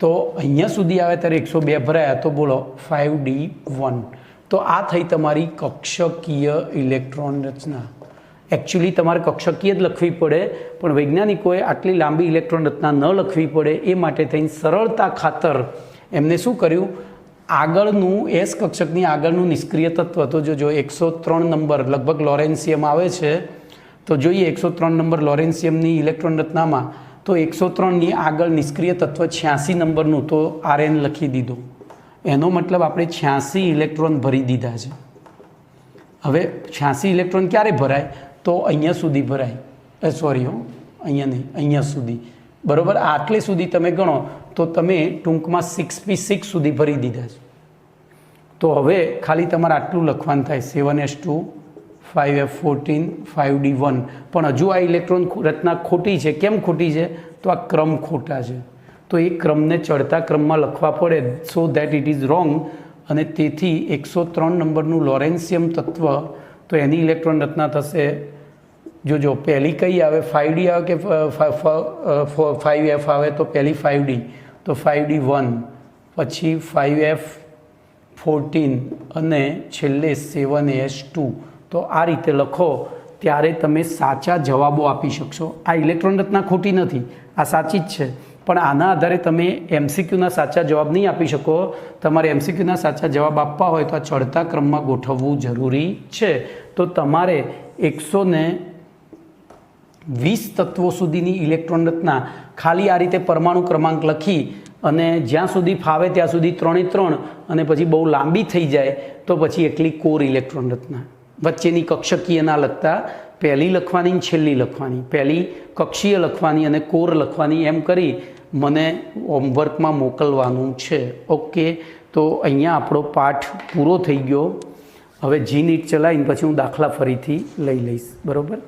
તો અહીંયા સુધી આવે ત્યારે 102 ભરાયા તો બોલો 5d1 તો આ થઈ તમારી કક્ષકીય ઇલેક્ટ્રોન રચના એકચ્યુઅલી તમારે કક્ષકીય જ લખવી પડે પણ વૈજ્ઞાનિકોએ આટલી લાંબી ઇલેક્ટ્રોન રચના ન લખવી પડે એ માટે થઈને સરળતા ખાતર એમને શું કર્યું આગળનું એસ કક્ષકની આગળનું નિષ્ક્રિય તત્વ તો જો 103 નંબર લગભગ લોરેન્સિયમ આવે છે તો જોઈએ 103 નંબર લોરેન્સિયમની ઇલેક્ટ્રોન રચનામાં તો 103ની આગળ નિષ્ક્રિય તત્વ 86 નંબરનું તો આરએન લખી દીધું એનો મતલબ આપણે 86 ઇલેક્ટ્રોન ભરી દીધા છે હવે 86 ઇલેક્ટ્રોન ક્યારે ભરાય તો અહીંયા સુધી ભરાય અહીંયા નહીં અહીંયા સુધી બરાબર આટલે સુધી તમે ગણો તો તમે ટૂંકમાં 6p6 સુધી ભરી દીધા છે તો હવે ખાલી તમારે આટલું લખવાનું થાય 7s2 5f14 5d1 પણ હજુ આ ઇલેક્ટ્રોન રચના ખોટી છે કેમ ખોટી છે તો આ ક્રમ ખોટા છે તો એ ક્રમને ચડતા ક્રમમાં લખવા પડે so that it is wrong અને તેથી 103 નંબરનું લોરેન્સિયમ તત્વ તો એની ઇલેક્ટ્રોન રચના થશે જો પહેલી કઈ આવે 5d આવે કે 5f આવે તો પહેલી 5d તો 5d1 પછી 5f14 અને છેલ્લે 7s2 તો આ રીતે લખો ત્યારે તમે સાચા જવાબો આપી શકશો આ ઇલેક્ટ્રોન રચના ખોટી નથી આ સાચી જ છે પણ આના આધારે તમે એમસીક્યુના સાચા જવાબ નહીં આપી શકો તમારે એમસીક્યુના સાચા જવાબ આપવા હોય તો આ ચડતા ક્રમમાં ગોઠવવું જરૂરી છે તો તમારે 120 તત્વો સુધીની ઇલેક્ટ્રોન રચના ખાલી આ રીતે પરમાણુ ક્રમાંક લખી અને જ્યાં સુધી ફાવે ત્યાં સુધી 3 અને પછી બહુ લાંબી થઈ જાય તો પછી એટલી કોર ઇલેક્ટ્રોન રચના વચ્ચેની કક્ષકીય ના લખતા પહેલી લખવાની ને છેલ્લી લખવાની પહેલી કક્ષીય લખવાની અને કોર લખવાની એમ કરી મને હોમવર્કમાં મોકલવાનું છે ઓકે તો અહીંયા આપણો પાઠ પૂરો થઈ ગયો હવે જી નીટ ચલાવીને પછી હું દાખલા ફરીથી લઈ લઈશ બરાબર